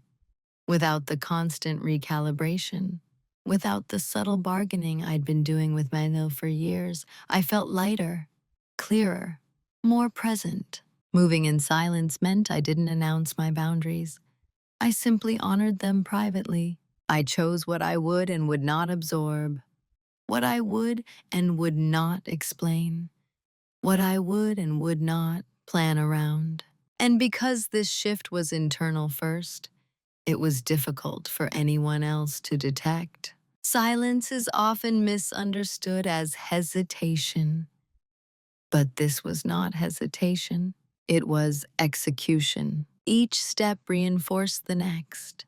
S1: Without the constant recalibration, without the subtle bargaining I'd been doing with myself for years, I felt lighter, clearer, more present. Moving in silence meant I didn't announce my boundaries. I simply honored them privately. I chose what I would and would not absorb, what I would and would not explain, what I would and would not plan around. And because this shift was internal first, it was difficult for anyone else to detect. Silence is often misunderstood as hesitation, but this was not hesitation. It was execution. Each step reinforced the next.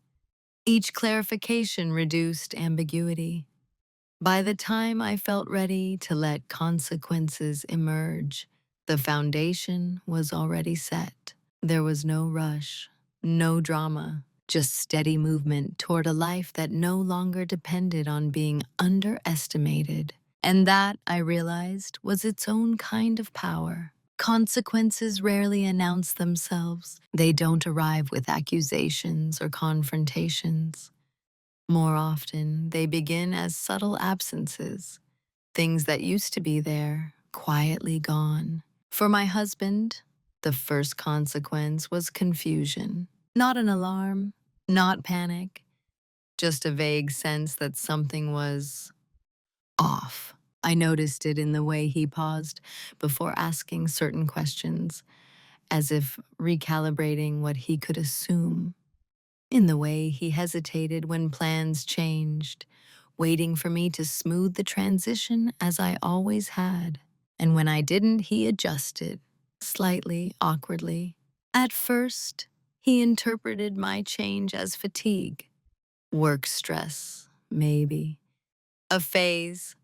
S1: Each clarification reduced ambiguity. By the time I felt ready to let consequences emerge, the foundation was already set. There was no rush, no drama, just steady movement toward a life that no longer depended on being underestimated. And that, I realized, was its own kind of power. Consequences rarely announce themselves. They don't arrive with accusations or confrontations. More often, they begin as subtle absences, things that used to be there, quietly gone. For my husband, the first consequence was confusion. Not an alarm, not panic, just a vague sense that something was off. I noticed it in the way he paused before asking certain questions, as if recalibrating what he could assume. In the way he hesitated when plans changed, waiting for me to smooth the transition as I always had. And when I didn't, he adjusted, slightly awkwardly. At first, he interpreted my change as fatigue, work stress, maybe. A phase,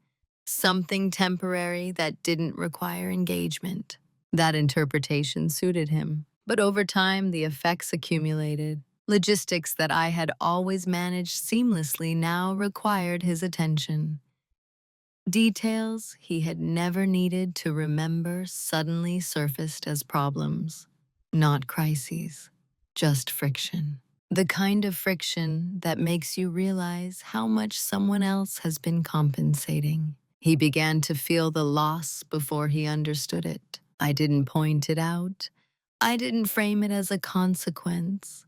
S1: something temporary that didn't require engagement. That interpretation suited him. But over time, the effects accumulated. Logistics that I had always managed seamlessly now required his attention. Details he had never needed to remember suddenly surfaced as problems, not crises, just friction. The kind of friction that makes you realize how much someone else has been compensating. He began to feel the loss before he understood it. I didn't point it out. I didn't frame it as a consequence.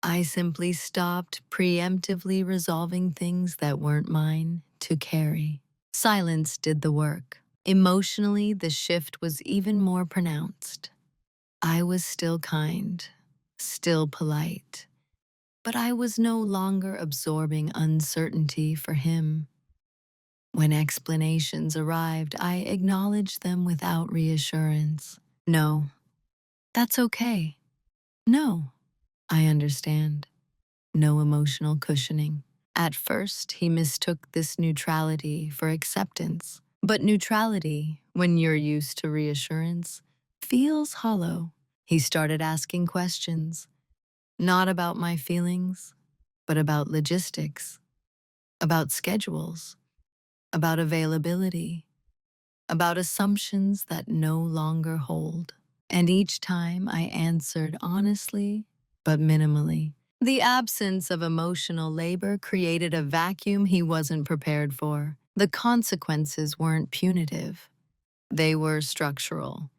S1: I simply stopped preemptively resolving things that weren't mine to carry. Silence did the work. Emotionally, the shift was even more pronounced. I was still kind, still polite, but I was no longer absorbing uncertainty for him. When explanations arrived, I acknowledged them without reassurance. No, that's okay. No, I understand. No emotional cushioning. At first, he mistook this neutrality for acceptance. But neutrality, when you're used to reassurance, feels hollow. He started asking questions, not about my feelings, but about logistics, about schedules, about availability, about assumptions that no longer hold. And each time I answered honestly, but minimally. The absence of emotional labor created a vacuum he wasn't prepared for. The consequences weren't punitive, they were structural.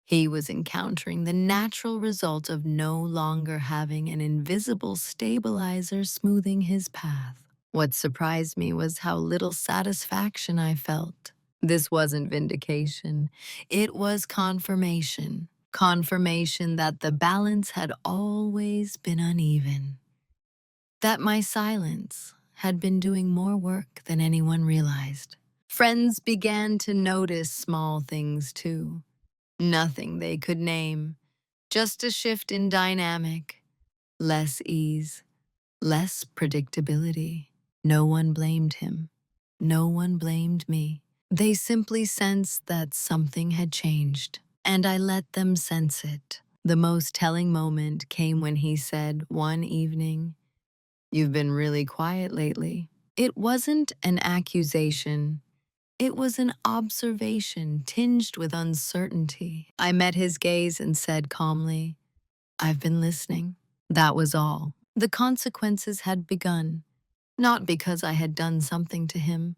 S1: He was encountering the natural result of no longer having an invisible stabilizer smoothing his path. What surprised me was how little satisfaction I felt. This wasn't vindication, it was confirmation. Confirmation that the balance had always been uneven. That my silence had been doing more work than anyone realized. Friends began to notice small things too. Nothing they could name, just a shift in dynamic, less ease, less predictability. No one blamed him. No one blamed me. They simply sensed that something had changed, and I let them sense it. The most telling moment came when he said one evening, "You've been really quiet lately." It wasn't an accusation. It was an observation tinged with uncertainty. I met his gaze and said calmly, "I've been listening." That was all. The consequences had begun, not because I had done something to him,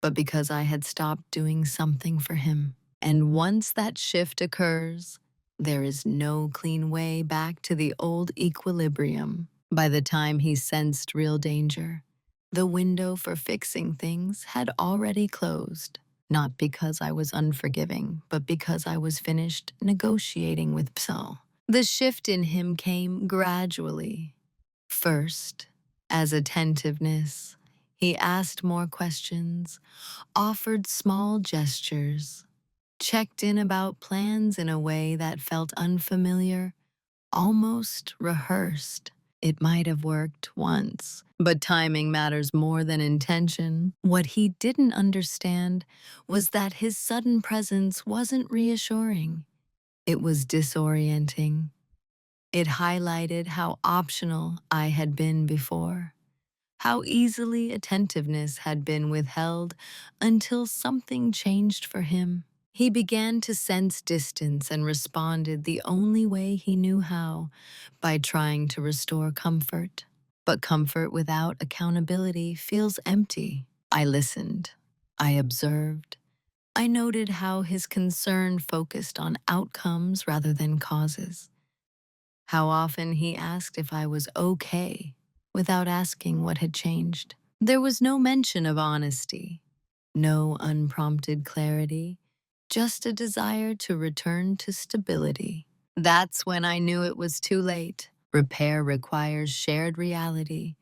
S1: but because I had stopped doing something for him. And once that shift occurs, there is no clean way back to the old equilibrium. By the time he sensed real danger, the window for fixing things had already closed. Not because I was unforgiving, but because I was finished negotiating with Pso. The shift in him came gradually. First, as attentiveness, he asked more questions, offered small gestures, checked in about plans in a way that felt unfamiliar, almost rehearsed. It might have worked once, but timing matters more than intention. What he didn't understand was that his sudden presence wasn't reassuring. It was disorienting. It highlighted how optional I had been before, how easily attentiveness had been withheld until something changed for him. He began to sense distance and responded the only way he knew how, by trying to restore comfort. But comfort without accountability feels empty. I listened. I observed. I noted how his concern focused on outcomes rather than causes. How often he asked if I was okay without asking what had changed. There was no mention of honesty, no unprompted clarity, just a desire to return to stability. That's when I knew it was too late. Repair requires shared reality,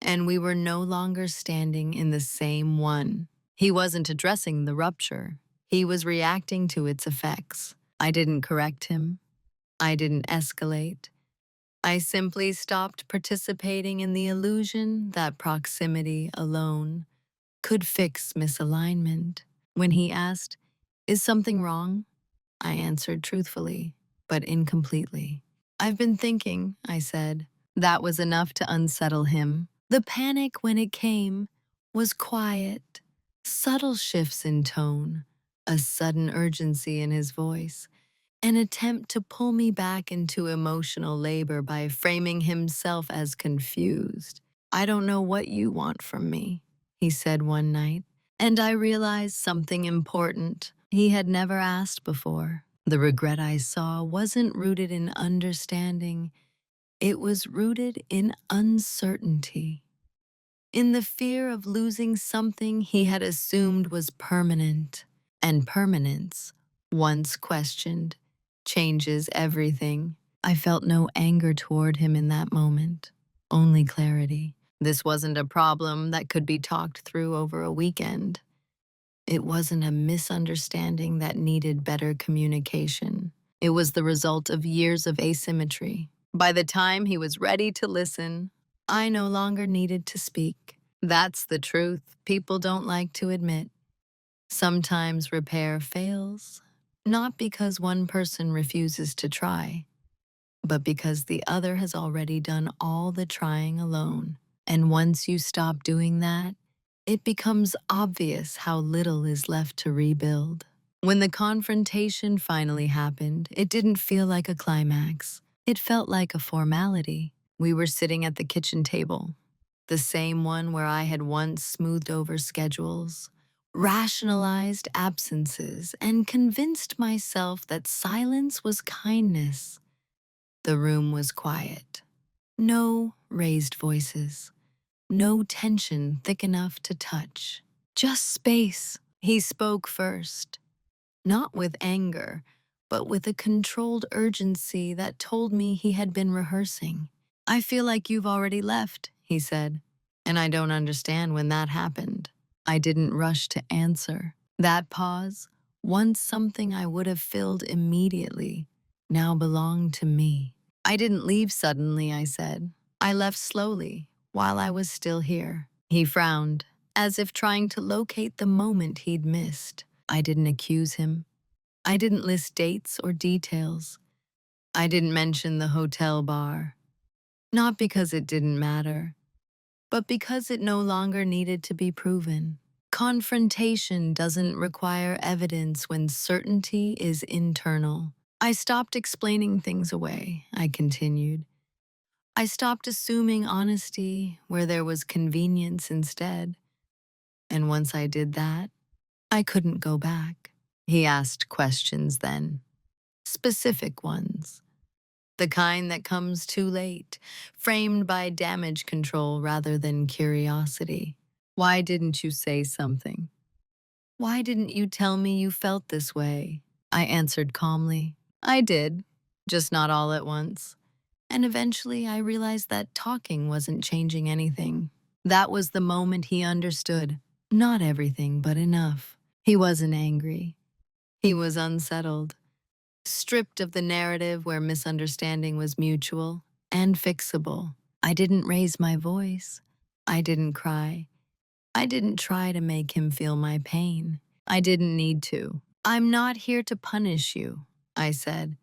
S1: and we were no longer standing in the same one. He wasn't addressing the rupture. He was reacting to its effects. I didn't correct him. I didn't escalate. I simply stopped participating in the illusion that proximity alone could fix misalignment. When he asked, "Is something wrong?" I answered truthfully, but incompletely. "I've been thinking," I said. That was enough to unsettle him. The panic, when it came, was quiet, subtle shifts in tone, a sudden urgency in his voice, an attempt to pull me back into emotional labor by framing himself as confused. "I don't know what you want from me," he said one night, and I realized something important he had never asked before. The regret I saw wasn't rooted in understanding, it was rooted in uncertainty, in the fear of losing something he had assumed was permanent. And permanence, once questioned, changes everything. I felt no anger toward him in that moment, only clarity. This wasn't a problem that could be talked through over a weekend. It wasn't a misunderstanding that needed better communication. It was the result of years of asymmetry. By the time he was ready to listen, I no longer needed to speak. That's the truth people don't like to admit. Sometimes repair fails, not because one person refuses to try, but because the other has already done all the trying alone. And once you stop doing that, it becomes obvious how little is left to rebuild. When the confrontation finally happened, it didn't feel like a climax. It felt like a formality. We were sitting at the kitchen table, the same one where I had once smoothed over schedules, rationalized absences, and convinced myself that silence was kindness. The room was quiet. No raised voices. No tension thick enough to touch. Just space. He spoke first, not with anger, but with a controlled urgency that told me he had been rehearsing. "I feel like you've already left," he said, "and I don't understand when that happened." I didn't rush to answer. That pause, once something I would have filled immediately, now belonged to me. "I didn't leave suddenly," I said. "I left slowly, while I was still here." He frowned, as if trying to locate the moment he'd missed. I didn't accuse him. I didn't list dates or details. I didn't mention the hotel bar. Not because it didn't matter, but because it no longer needed to be proven. Confrontation doesn't require evidence when certainty is internal. "I stopped explaining things away," I continued. "I stopped assuming honesty where there was convenience instead. And once I did that, I couldn't go back." He asked questions then, specific ones. The kind that comes too late, framed by damage control rather than curiosity. "Why didn't you say something? Why didn't you tell me you felt this way?" I answered calmly. "I did, just not all at once." And eventually I realized that talking wasn't changing anything. That was the moment he understood. Not everything, but enough. He wasn't angry. He was unsettled, stripped of the narrative where misunderstanding was mutual and fixable. I didn't raise my voice. I didn't cry. I didn't try to make him feel my pain. I didn't need to. "I'm not here to punish you," I said,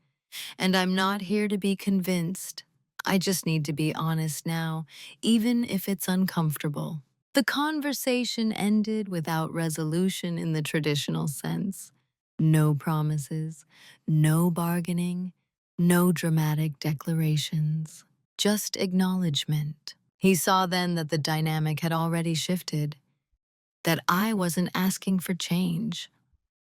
S1: "and I'm not here to be convinced. I just need to be honest now, even if it's uncomfortable." The conversation ended without resolution in the traditional sense. No promises, no bargaining, no dramatic declarations, just acknowledgement. He saw then that the dynamic had already shifted, that I wasn't asking for change.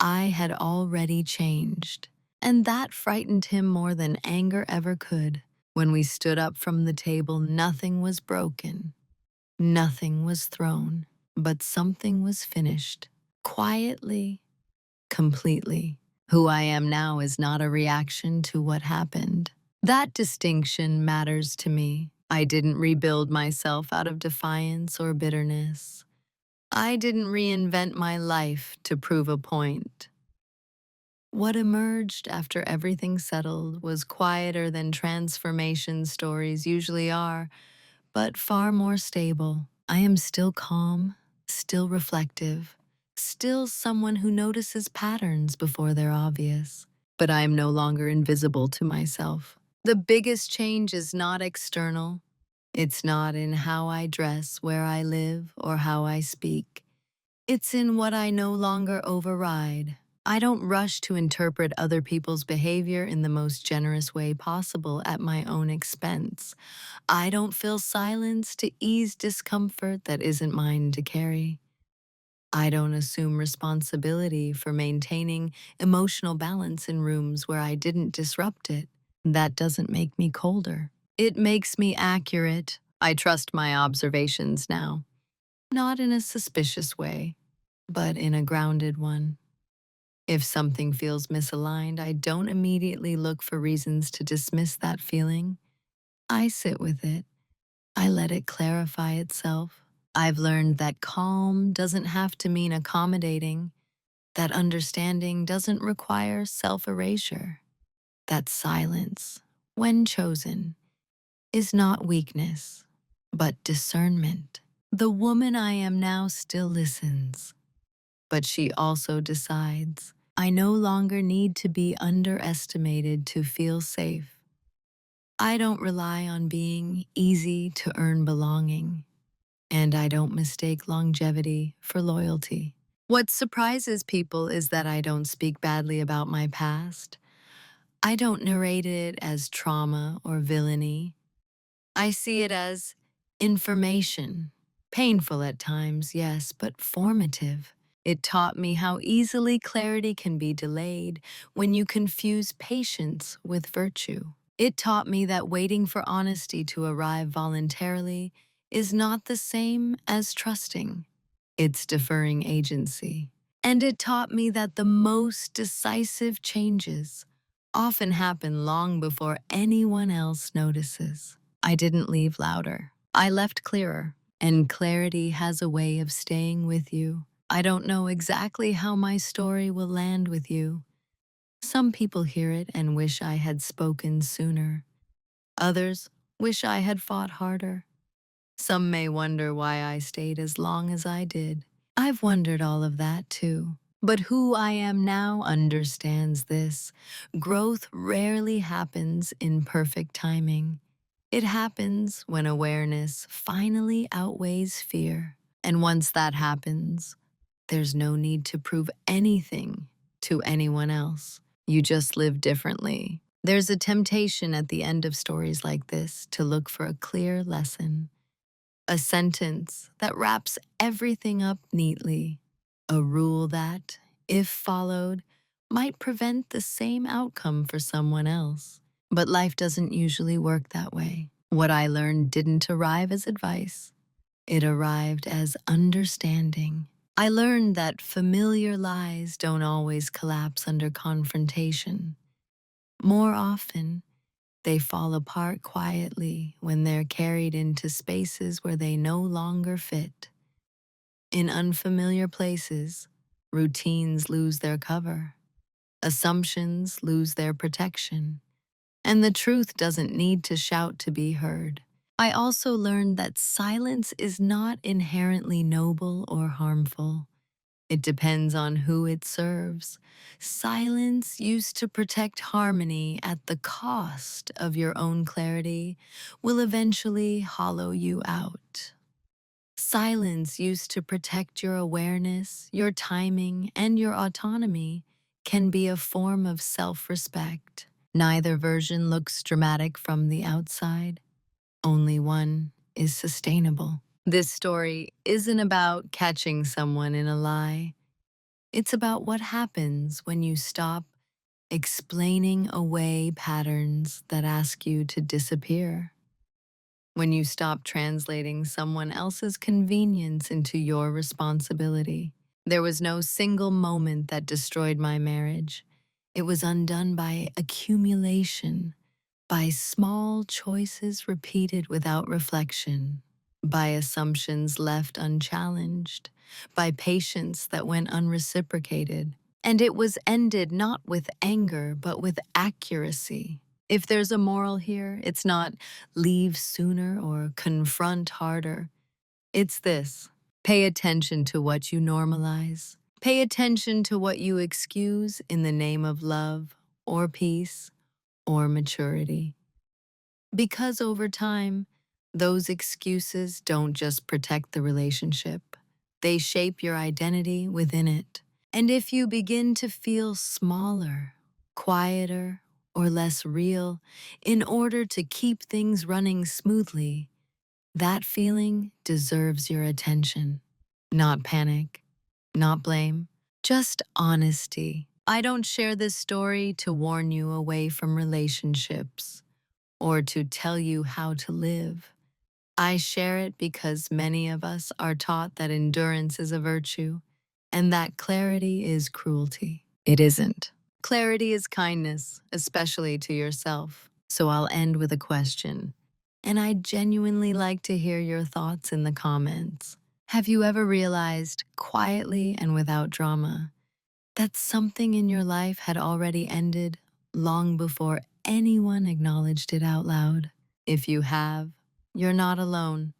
S1: I had already changed. And that frightened him more than anger ever could. When we stood up from the table, nothing was broken. Nothing was thrown, but something was finished. Quietly, completely. Who I am now is not a reaction to what happened. That distinction matters to me. I didn't rebuild myself out of defiance or bitterness. I didn't reinvent my life to prove a point. What emerged after everything settled was quieter than transformation stories usually are, but far more stable. I am still calm, still reflective, still someone who notices patterns before they're obvious. But I am no longer invisible to myself. The biggest change is not external. It's not in how I dress, where I live, or how I speak. It's in what I no longer override. I don't rush to interpret other people's behavior in the most generous way possible at my own expense. I don't fill silence to ease discomfort that isn't mine to carry. I don't assume responsibility for maintaining emotional balance in rooms where I didn't disrupt it. That doesn't make me colder. It makes me accurate. I trust my observations now. Not in a suspicious way, but in a grounded one. If something feels misaligned, I don't immediately look for reasons to dismiss that feeling. I sit with it. I let it clarify itself. I've learned that calm doesn't have to mean accommodating, that understanding doesn't require self-erasure, that silence, when chosen, is not weakness, but discernment. The woman I am now still listens, but she also decides. I no longer need to be underestimated to feel safe. I don't rely on being easy to earn belonging, and I don't mistake longevity for loyalty. What surprises people is that I don't speak badly about my past. I don't narrate it as trauma or villainy. I see it as information. Painful at times, yes, but formative. It taught me how easily clarity can be delayed when you confuse patience with virtue. It taught me that waiting for honesty to arrive voluntarily is not the same as trusting. It's deferring agency. And it taught me that the most decisive changes often happen long before anyone else notices. I didn't leave louder. I left clearer. And clarity has a way of staying with you. I don't know exactly how my story will land with you. Some people hear it and wish I had spoken sooner. Others wish I had fought harder. Some may wonder why I stayed as long as I did. I've wondered all of that too. But who I am now understands this. Growth rarely happens in perfect timing. It happens when awareness finally outweighs fear. And once that happens, there's no need to prove anything to anyone else. You just live differently. There's a temptation at the end of stories like this to look for a clear lesson, a sentence that wraps everything up neatly, a rule that, if followed, might prevent the same outcome for someone else. But life doesn't usually work that way. What I learned didn't arrive as advice. It arrived as understanding. I learned that familiar lies don't always collapse under confrontation. More often, they fall apart quietly when they're carried into spaces where they no longer fit. In unfamiliar places, routines lose their cover, assumptions lose their protection, and the truth doesn't need to shout to be heard. I also learned that silence is not inherently noble or harmful. It depends on who it serves. Silence used to protect harmony at the cost of your own clarity will eventually hollow you out. Silence used to protect your awareness, your timing, and your autonomy can be a form of self-respect. Neither version looks dramatic from the outside. Only one is sustainable. This story isn't about catching someone in a lie. It's about what happens when you stop explaining away patterns that ask you to disappear. When you stop translating someone else's convenience into your responsibility. There was no single moment that destroyed my marriage. It was undone by accumulation, by small choices repeated without reflection, by assumptions left unchallenged, by patience that went unreciprocated. And it was ended not with anger, but with accuracy. If there's a moral here, it's not leave sooner or confront harder. It's this: pay attention to what you normalize. Pay attention to what you excuse in the name of love or peace or maturity. Because over time, those excuses don't just protect the relationship, they shape your identity within it. And if you begin to feel smaller, quieter, or less real in order to keep things running smoothly, that feeling deserves your attention. Not panic, not blame, just honesty. I don't share this story to warn you away from relationships or to tell you how to live. I share it because many of us are taught that endurance is a virtue and that clarity is cruelty. It isn't. Clarity is kindness, especially to yourself. So I'll end with a question, and I'd genuinely like to hear your thoughts in the comments. Have you ever realized, quietly and without drama, that something in your life had already ended long before anyone acknowledged it out loud? If you have, you're not alone.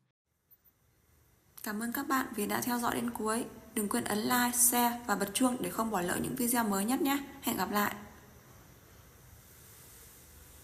S2: Cảm ơn các bạn vì đã theo dõi đến cuối. Đừng quên ấn like, share và bật chuông để không bỏ lỡ những video mới nhất nhé. Hẹn gặp lại.